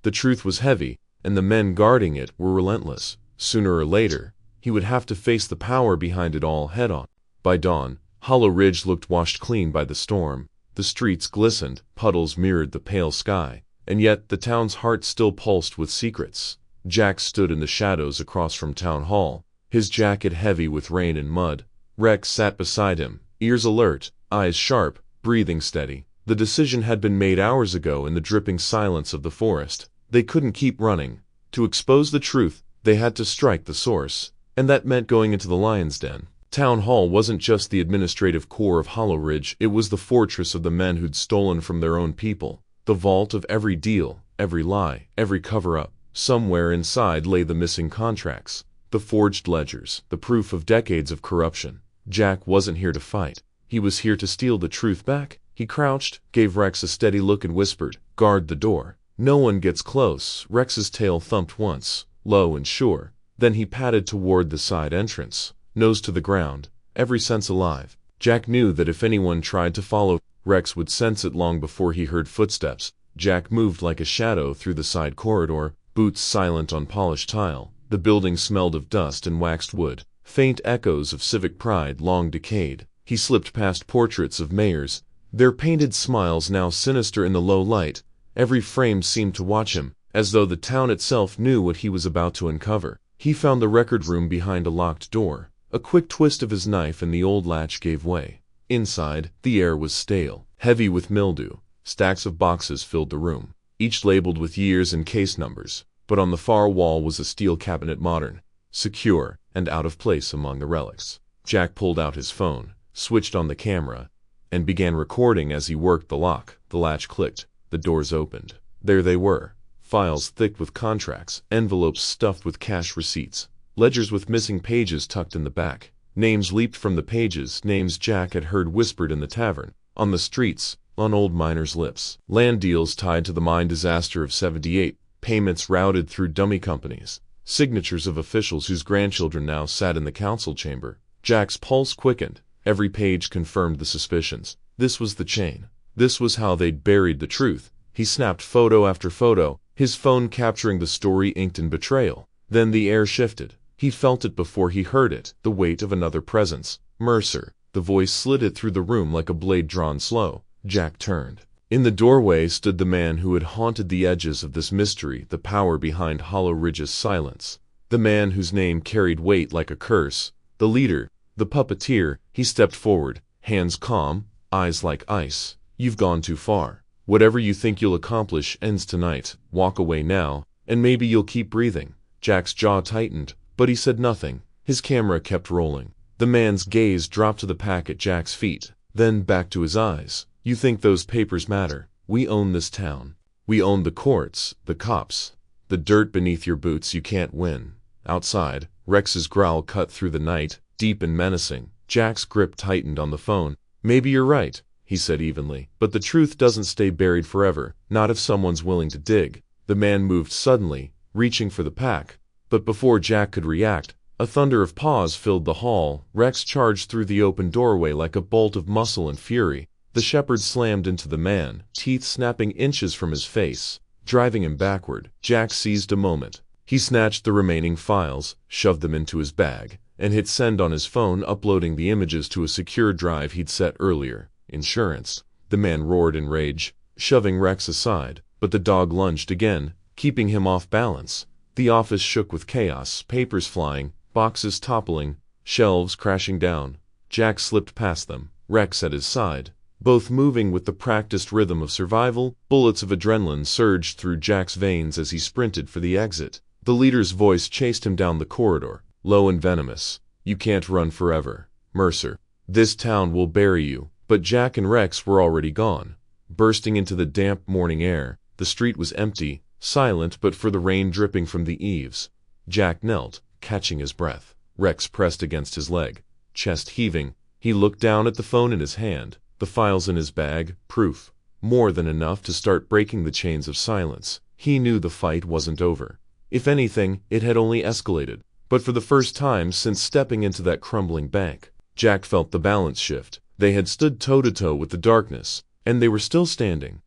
The truth was heavy, and the men guarding it were relentless. Sooner or later, he would have to face the power behind it all head-on. By dawn, Hollow Ridge looked washed clean by the storm. The streets glistened, puddles mirrored the pale sky, and yet the town's heart still pulsed with secrets. Jack stood in the shadows across from Town Hall, his jacket heavy with rain and mud. Rex sat beside him, ears alert, eyes sharp, breathing steady. The decision had been made hours ago in the dripping silence of the forest. They couldn't keep running. To expose the truth, they had to strike the source, and that meant going into the lion's den. Town Hall wasn't just the administrative core of Hollow Ridge, it was the fortress of the men who'd stolen from their own people, the vault of every deal, every lie, every cover-up. Somewhere inside lay the missing contracts, the forged ledgers, the proof of decades of corruption. Jack wasn't here to fight. He was here to steal the truth back. He crouched, gave Rex a steady look and whispered, "Guard the door. No one gets close." Rex's tail thumped once, low and sure. Then he padded toward the side entrance, nose to the ground, every sense alive. Jack knew that if anyone tried to follow, Rex would sense it long before he heard footsteps. Jack moved like a shadow through the side corridor, boots silent on polished tile. The building smelled of dust and waxed wood, faint echoes of civic pride long decayed. He slipped past portraits of mayors, their painted smiles now sinister in the low light. Every frame seemed to watch him, as though the town itself knew what he was about to uncover. He found the record room behind a locked door. A quick twist of his knife and the old latch gave way. Inside, the air was stale, heavy with mildew. Stacks of boxes filled the room, each labeled with years and case numbers. But on the far wall was a steel cabinet, modern, secure, and out of place among the relics. Jack pulled out his phone, switched on the camera, and began recording as he worked the lock. The latch clicked. The doors opened. There they were. Files thick with contracts, envelopes stuffed with cash receipts, ledgers with missing pages tucked in the back. Names leaped from the pages, names Jack had heard whispered in the tavern, on the streets, on old miners' lips. Land deals tied to the mine disaster of '78, payments routed through dummy companies, signatures of officials whose grandchildren now sat in the council chamber. Jack's pulse quickened. Every page confirmed the suspicions. This was the chain. This was how they'd buried the truth. He snapped photo after photo, his phone capturing the story inked in betrayal. Then the air shifted. He felt it before he heard it, the weight of another presence. Mercer. The voice slid it through the room like a blade drawn slow. Jack turned. In the doorway stood the man who had haunted the edges of this mystery, the power behind Hollow Ridge's silence. The man whose name carried weight like a curse. The leader, the puppeteer. He stepped forward, hands calm, eyes like ice. You've gone too far. Whatever you think you'll accomplish ends tonight. Walk away now, and maybe you'll keep breathing. Jack's jaw tightened, but he said nothing. His camera kept rolling. The man's gaze dropped to the pack at Jack's feet, then back to his eyes. You think those papers matter? We own this town. We own the courts, the cops, the dirt beneath your boots. You can't win. Outside, Rex's growl cut through the night, deep and menacing. Jack's grip tightened on the phone. Maybe you're right, he said evenly, but the truth doesn't stay buried forever, not if someone's willing to dig. The man moved suddenly, reaching for the pack, but before Jack could react, a thunder of paws filled the hall. Rex charged through the open doorway like a bolt of muscle and fury. The shepherd slammed into the man, teeth snapping inches from his face, driving him backward. Jack seized a moment. He snatched the remaining files, shoved them into his bag, and hit send on his phone, uploading the images to a secure drive he'd set earlier. Insurance. The man roared in rage, shoving Rex aside, but the dog lunged again, keeping him off balance. The office shook with chaos, papers flying, boxes toppling, shelves crashing down. Jack slipped past them, Rex at his side, both moving with the practiced rhythm of survival. Bullets of adrenaline surged through Jack's veins as he sprinted for the exit. The leader's voice chased him down the corridor, low and venomous. You can't run forever, Mercer. This town will bury you. But Jack and Rex were already gone. Bursting into the damp morning air, the street was empty, silent but for the rain dripping from the eaves. Jack knelt, catching his breath. Rex pressed against his leg, chest heaving. He looked down at the phone in his hand, the files in his bag, proof. More than enough to start breaking the chains of silence. He knew the fight wasn't over. If anything, it had only escalated. But for the first time since stepping into that crumbling bank, Jack felt the balance shift. They had stood toe-to-toe with the darkness, and they were still standing.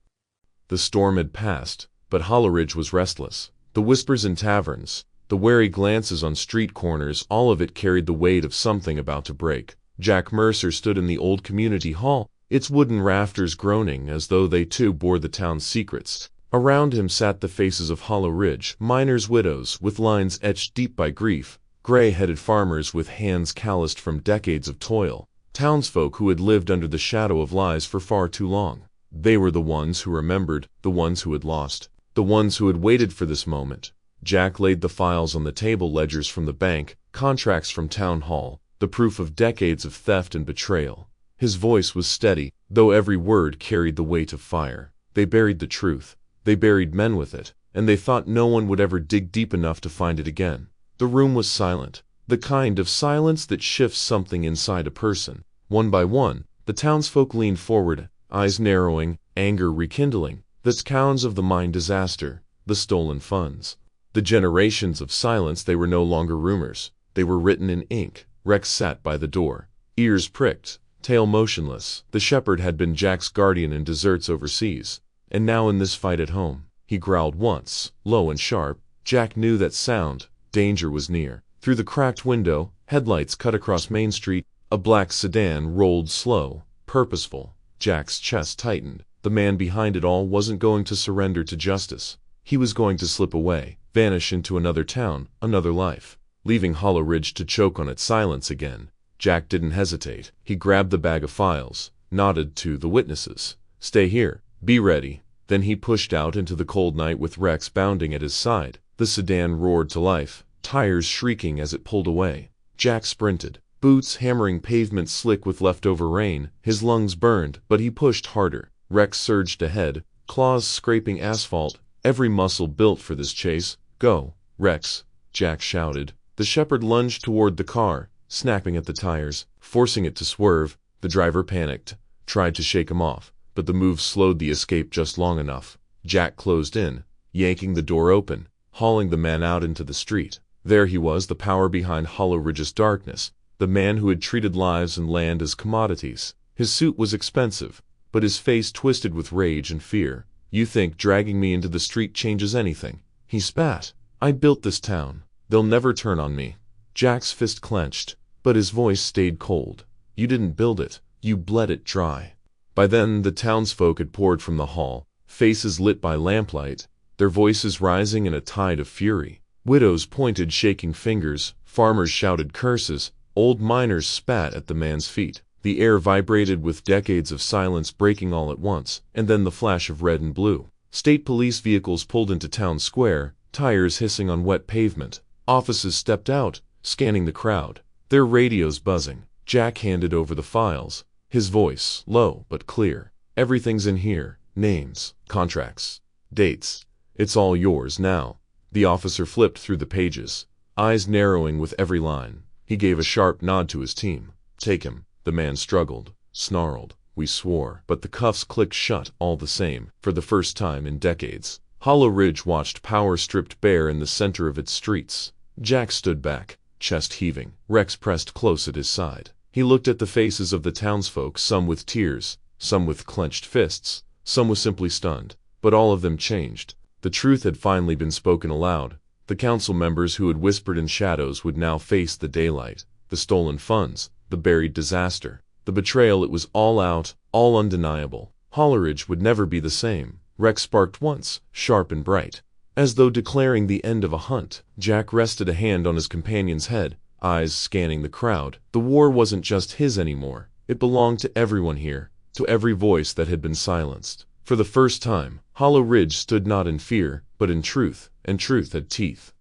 The storm had passed, but Hollow Ridge was restless. The whispers in taverns, the wary glances on street corners, all of it carried the weight of something about to break. Jack Mercer stood in the old community hall, its wooden rafters groaning as though they too bore the town's secrets. Around him sat the faces of Hollow Ridge, miners' widows with lines etched deep by grief, gray-headed farmers with hands calloused from decades of toil, townsfolk who had lived under the shadow of lies for far too long. They were the ones who remembered, the ones who had lost, the ones who had waited for this moment. Jack laid the files on the table, ledgers from the bank, contracts from town hall, the proof of decades of theft and betrayal. His voice was steady, though every word carried the weight of fire. They buried the truth. They buried men with it, and they thought no one would ever dig deep enough to find it again. The room was silent, the kind of silence that shifts something inside a person. One by one, the townsfolk leaned forward, eyes narrowing, anger rekindling. The accounts of the mine disaster, the stolen funds. The generations of silence, they were no longer rumors. They were written in ink. Rex sat by the door, ears pricked, tail motionless. The shepherd had been Jack's guardian in deserts overseas, and now in this fight at home. He growled once, low and sharp. Jack knew that sound. Danger was near. Through the cracked window, headlights cut across Main Street. A black sedan rolled slow, purposeful. Jack's chest tightened. The man behind it all wasn't going to surrender to justice. He was going to slip away, vanish into another town, another life, leaving Hollow Ridge to choke on its silence again. Jack didn't hesitate. He grabbed the bag of files, nodded to the witnesses. Stay here. Be ready. Then he pushed out into the cold night with Rex bounding at his side. The sedan roared to life, tires shrieking as it pulled away. Jack sprinted, boots hammering pavement slick with leftover rain. His lungs burned, but he pushed harder. Rex surged ahead, claws scraping asphalt, every muscle built for this chase. Go, Rex, Jack shouted. The shepherd lunged toward the car, snapping at the tires, forcing it to swerve. The driver panicked, tried to shake him off, but the move slowed the escape just long enough. Jack closed in, yanking the door open, hauling the man out into the street. There he was, the power behind Hollow Ridge's darkness, the man who had treated lives and land as commodities. His suit was expensive, but his face twisted with rage and fear. "You think dragging me into the street changes anything?" he spat. "I built this town. They'll never turn on me." Jack's fist clenched, but his voice stayed cold. "You didn't build it, you bled it dry." By then the townsfolk had poured from the hall, faces lit by lamplight, their voices rising in a tide of fury. Widows pointed shaking fingers, farmers shouted curses, old miners spat at the man's feet. The air vibrated with decades of silence breaking all at once, and then the flash of red and blue. State police vehicles pulled into town square, tires hissing on wet pavement. Officers stepped out, scanning the crowd, their radios buzzing. Jack handed over the files, his voice low but clear. "Everything's in here. Names, contracts, dates. It's all yours now." The officer flipped through the pages, eyes narrowing with every line. He gave a sharp nod to his team. "Take him." The man struggled, snarled. "We swore." But the cuffs clicked shut all the same. For the first time in decades, Hollow Ridge watched power stripped bare in the center of its streets. Jack stood back, chest heaving, Rex pressed close at his side. He looked at the faces of the townsfolk, some with tears, some with clenched fists, some was simply stunned. But all of them changed. The truth had finally been spoken aloud. The council members who had whispered in shadows would now face the daylight. The stolen funds, the buried disaster, the betrayal, it was all out, all undeniable. Hollow Ridge would never be the same. Rex sparked once, sharp and bright, as though declaring the end of a hunt. Jack rested a hand on his companion's head, eyes scanning the crowd. The war wasn't just his anymore. It belonged to everyone here, to every voice that had been silenced. For the first time, Hollow Ridge stood not in fear, but in truth, and truth had teeth.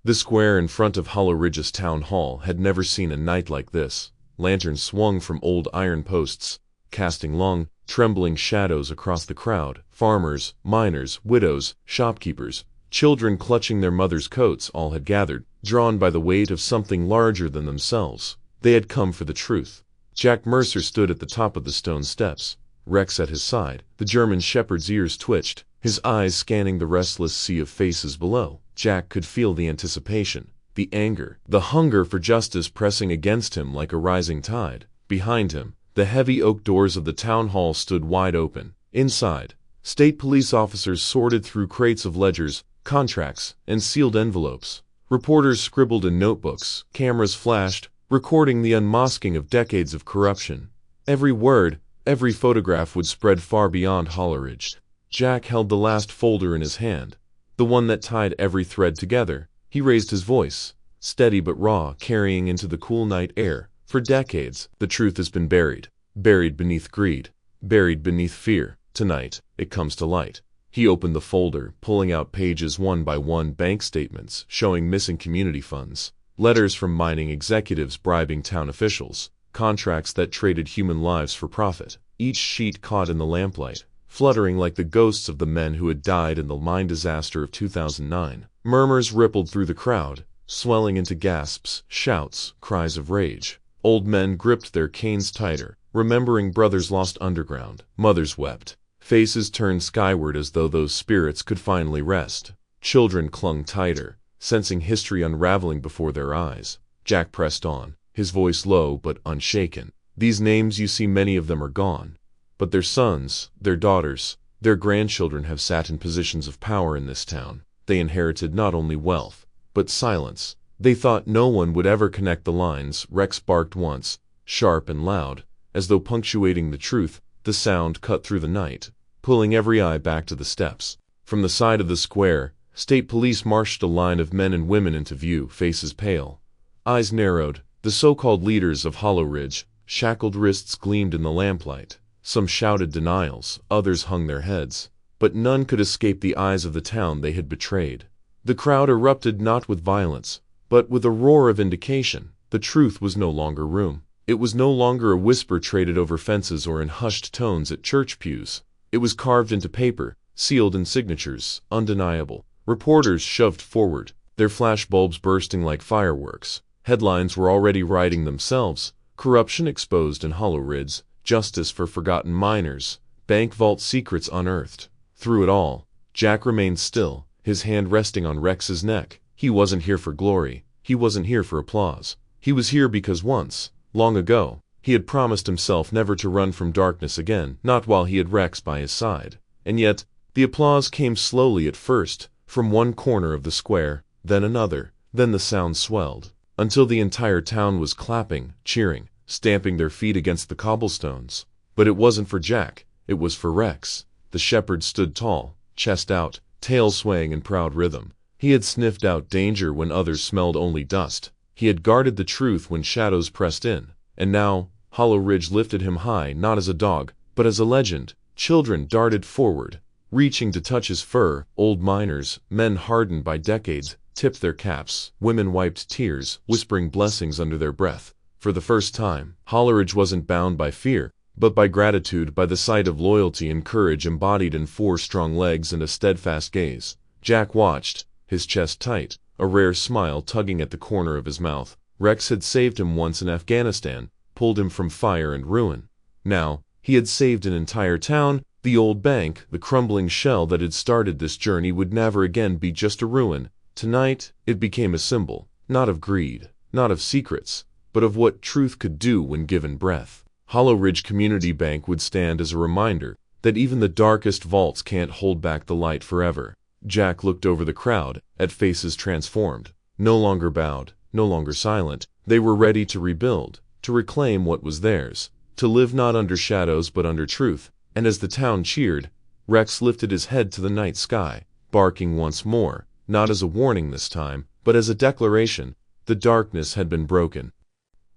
The square in front of Hollow Ridge's town hall had never seen a night like this. Lanterns swung from old iron posts, casting long, trembling shadows across the crowd. Farmers, miners, widows, shopkeepers, children clutching their mothers' coats, all had gathered, drawn by the weight of something larger than themselves. They had come for the truth. Jack Mercer stood at the top of the stone steps, Rex at his side. The German shepherd's ears twitched, his eyes scanning the restless sea of faces below. Jack could feel the anticipation, the anger, the hunger for justice pressing against him like a rising tide. Behind him, the heavy oak doors of the town hall stood wide open. Inside, state police officers sorted through crates of ledgers, contracts, and sealed envelopes. Reporters scribbled in notebooks, cameras flashed, recording the unmasking of decades of corruption. Every word, every photograph would spread far beyond Hollow Ridge. Jack held the last folder in his hand, the one that tied every thread together. He raised his voice, steady but raw, carrying into the cool night air. For decades, the truth has been buried. Buried beneath greed. Buried beneath fear. Tonight, it comes to light. He opened the folder, pulling out pages one by one, bank statements showing missing community funds, letters from mining executives bribing town officials, contracts that traded human lives for profit. Each sheet caught in the lamplight, fluttering like the ghosts of the men who had died in the mine disaster of 2009. Murmurs rippled through the crowd, swelling into gasps, shouts, cries of rage. Old men gripped their canes tighter, remembering brothers lost underground. Mothers wept. Faces turned skyward as though those spirits could finally rest. Children clung tighter, sensing history unraveling before their eyes. Jack pressed on, his voice low but unshaken. "These names you see, many of them are gone. But their sons, their daughters, their grandchildren have sat in positions of power in this town. They inherited not only wealth, but silence. They thought no one would ever connect the lines." Rex barked once, sharp and loud, as though punctuating the truth. The sound cut through the night, pulling every eye back to the steps. From the side of the square, state police marched a line of men and women into view, faces pale, eyes narrowed. The so-called leaders of Hollow Ridge, shackled wrists gleamed in the lamplight. Some shouted denials, others hung their heads, but none could escape the eyes of the town they had betrayed. The crowd erupted not with violence, but with a roar of indication. The truth was no longer room. It was no longer a whisper traded over fences or in hushed tones at church pews. It was carved into paper, sealed in signatures, undeniable. Reporters shoved forward, their flash bulbs bursting like fireworks. Headlines were already writing themselves: corruption exposed in Hollow Ridge, justice for forgotten miners, bank vault secrets unearthed. Through it all, Jack remained still, his hand resting on Rex's neck. He wasn't here for glory. He wasn't here for applause. He was here because once, long ago, he had promised himself never to run from darkness again, not while he had Rex by his side. And yet, the applause came slowly at first, from one corner of the square, then another, then the sound swelled, until the entire town was clapping, cheering, stamping their feet against the cobblestones. But it wasn't for Jack, it was for Rex. The shepherd stood tall, chest out, tail swaying in proud rhythm. He had sniffed out danger when others smelled only dust. He had guarded the truth when shadows pressed in. And now, Hollow Ridge lifted him high, not as a dog, but as a legend. Children darted forward, reaching to touch his fur. Old miners, men hardened by decades, tipped their caps. Women wiped tears, whispering blessings under their breath. For the first time, Hollow Ridge wasn't bound by fear, but by gratitude, by the sight of loyalty and courage embodied in 4 strong legs and a steadfast gaze. Jack watched, his chest tight, a rare smile tugging at the corner of his mouth. Rex had saved him once in Afghanistan, pulled him from fire and ruin. Now, he had saved an entire town. The old bank, the crumbling shell that had started this journey, would never again be just a ruin. Tonight, it became a symbol, not of greed, not of secrets, but of what truth could do when given breath. Hollow Ridge Community Bank would stand as a reminder that even the darkest vaults can't hold back the light forever. Jack looked over the crowd, at faces transformed, no longer bowed, no longer silent. They were ready to rebuild, to reclaim what was theirs, to live not under shadows but under truth. And as the town cheered, Rex lifted his head to the night sky, barking once more, not as a warning this time, but as a declaration. The darkness had been broken.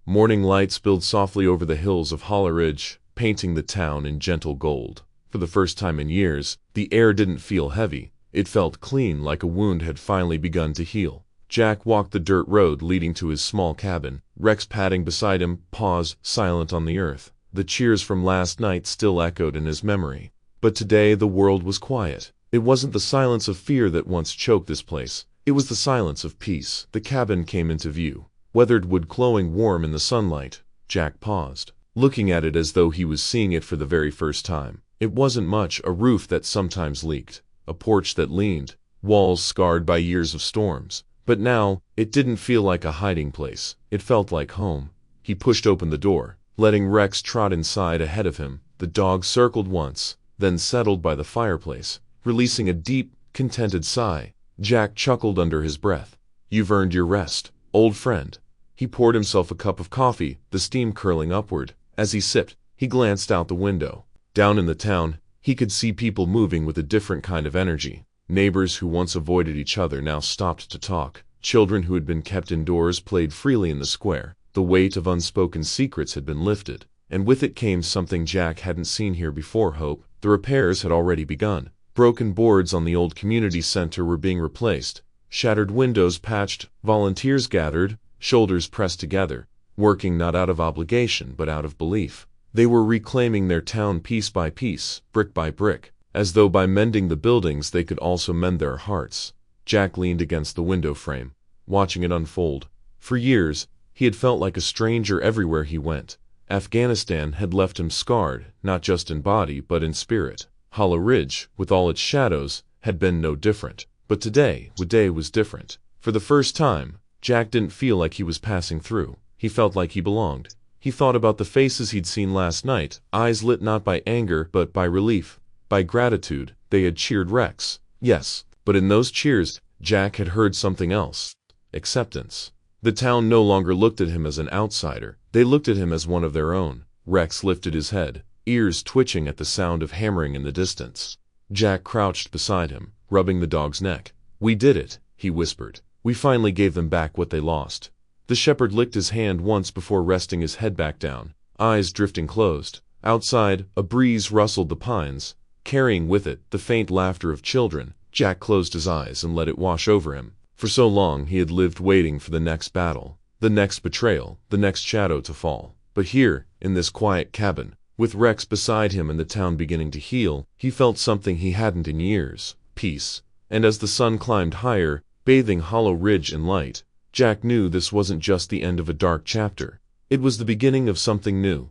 Morning light spilled softly over the hills of Hollow Ridge, painting the town in gentle gold. For the first time in years, the air didn't feel heavy. It felt clean, like a wound had finally begun to heal. Jack walked the dirt road leading to his small cabin, Rex padding beside him, paused, silent on the earth. The cheers from last night still echoed in his memory. But today the world was quiet. It wasn't the silence of fear that once choked this place. It was the silence of peace. The cabin came into view, weathered wood glowing warm in the sunlight. Jack paused, looking at it as though he was seeing it for the very first time. It wasn't much: a roof that sometimes leaked, a porch that leaned, walls scarred by years of storms. But now, it didn't feel like a hiding place. It felt like home. He pushed open the door, letting Rex trot inside ahead of him. The dog circled once, then settled by the fireplace, releasing a deep, contented sigh. Jack chuckled under his breath. "You've earned your rest, old friend." He poured himself a cup of coffee, the steam curling upward. As he sipped, he glanced out the window. Down in the town, he could see people moving with a different kind of energy. Neighbors who once avoided each other now stopped to talk. Children who had been kept indoors played freely in the square. The weight of unspoken secrets had been lifted, and with it came something Jack hadn't seen here before: hope. The repairs had already begun. Broken boards on the old community center were being replaced, shattered windows patched. Volunteers gathered, shoulders pressed together, working not out of obligation but out of belief. They were reclaiming their town piece by piece, brick by brick, as though by mending the buildings they could also mend their hearts. Jack leaned against the window frame, watching it unfold. For years, he had felt like a stranger everywhere he went. Afghanistan had left him scarred, not just in body but in spirit. Hollow Ridge, with all its shadows, had been no different. But today was different. For the first time, Jack didn't feel like he was passing through. He felt like he belonged. He thought about the faces he'd seen last night, eyes lit not by anger but by relief, by gratitude. They had cheered Rex. Yes, but in those cheers, Jack had heard something else: acceptance. The town no longer looked at him as an outsider. They looked at him as one of their own. Rex lifted his head, ears twitching at the sound of hammering in the distance. Jack crouched beside him, rubbing the dog's neck. "We did it," he whispered. "We finally gave them back what they lost." The shepherd licked his hand once before resting his head back down, eyes drifting closed. Outside, a breeze rustled the pines, carrying with it the faint laughter of children. Jack closed his eyes and let it wash over him. For so long he had lived waiting for the next battle, the next betrayal, the next shadow to fall. But here, in this quiet cabin, with Rex beside him and the town beginning to heal, he felt something he hadn't in years: peace. And as the sun climbed higher, bathing Hollow Ridge in light, Jack knew this wasn't just the end of a dark chapter. It was the beginning of something new.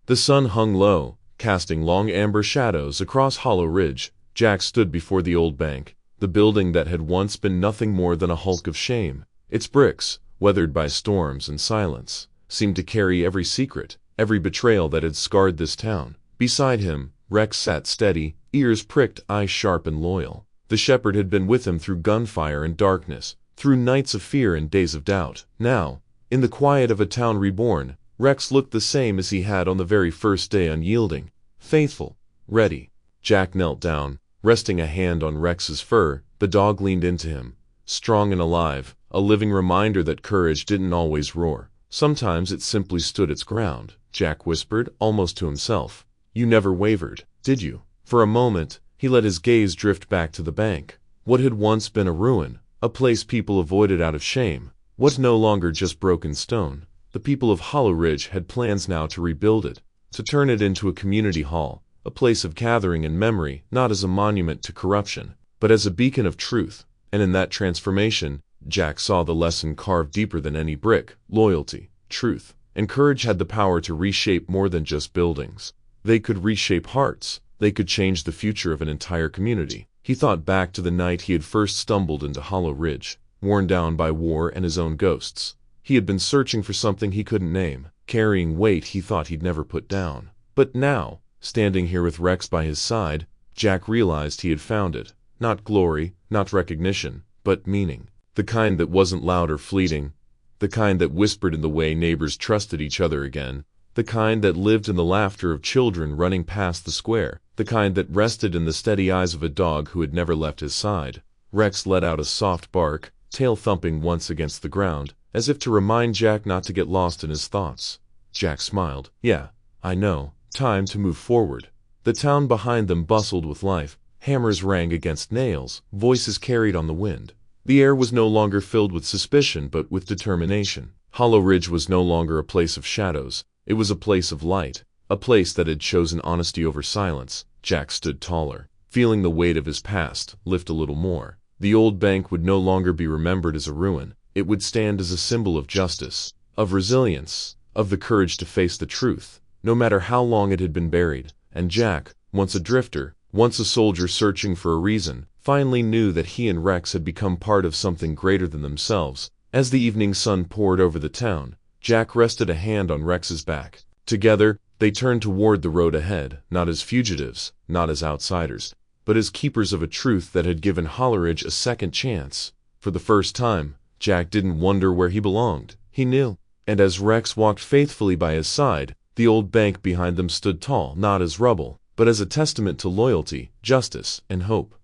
The sun hung low, casting long amber shadows across Hollow Ridge. Jack stood before the old bank, the building that had once been nothing more than a hulk of shame. Its bricks, weathered by storms and silence, seemed to carry every secret, every betrayal that had scarred this town. Beside him, Rex sat steady, ears pricked, eyes sharp and loyal. The shepherd had been with him through gunfire and darkness, through nights of fear and days of doubt. Now, in the quiet of a town reborn, Rex looked the same as he had on the very first day, unyielding, faithful, ready. Jack knelt down, resting a hand on Rex's fur. The dog leaned into him, strong and alive, a living reminder that courage didn't always roar. Sometimes it simply stood its ground. Jack whispered, almost to himself, "You never wavered, did you?" For a moment, he let his gaze drift back to the bank. What had once been a ruin, a place people avoided out of shame, was no longer just broken stone. The people of Hollow Ridge had plans now to rebuild it, to turn it into a community hall, a place of gathering and memory, not as a monument to corruption, but as a beacon of truth. And in that transformation, Jack saw the lesson carved deeper than any brick: loyalty, truth, and courage had the power to reshape more than just buildings. They could reshape hearts. They could change the future of an entire community. He thought back to the night he had first stumbled into Hollow Ridge, worn down by war and his own ghosts. He had been searching for something he couldn't name, carrying weight he thought he'd never put down. But now, standing here with Rex by his side, Jack realized he had found it. Not glory, not recognition, but meaning. The kind that wasn't loud or fleeting. The kind that whispered in the way neighbors trusted each other again. The kind that lived in the laughter of children running past the square. The kind that rested in the steady eyes of a dog who had never left his side. Rex let out a soft bark, tail thumping once against the ground, as if to remind Jack not to get lost in his thoughts. Jack smiled. "Yeah, I know. Time to move forward." The town behind them bustled with life. Hammers rang against nails, voices carried on the wind. The air was no longer filled with suspicion but with determination. Hollow Ridge was no longer a place of shadows. It was a place of light, a place that had chosen honesty over silence. Jack stood taller, feeling the weight of his past lift a little more. The old bank would no longer be remembered as a ruin. It would stand as a symbol of justice, of resilience, of the courage to face the truth, no matter how long it had been buried. And Jack, once a drifter, once a soldier searching for a reason, finally knew that he and Rex had become part of something greater than themselves. As the evening sun poured over the town, Jack rested a hand on Rex's back. Together, they turned toward the road ahead, not as fugitives, not as outsiders, but as keepers of a truth that had given Hollow Ridge a second chance. For the first time, Jack didn't wonder where he belonged. He knew. And as Rex walked faithfully by his side, the old bank behind them stood tall, not as rubble, but as a testament to loyalty, justice, and hope.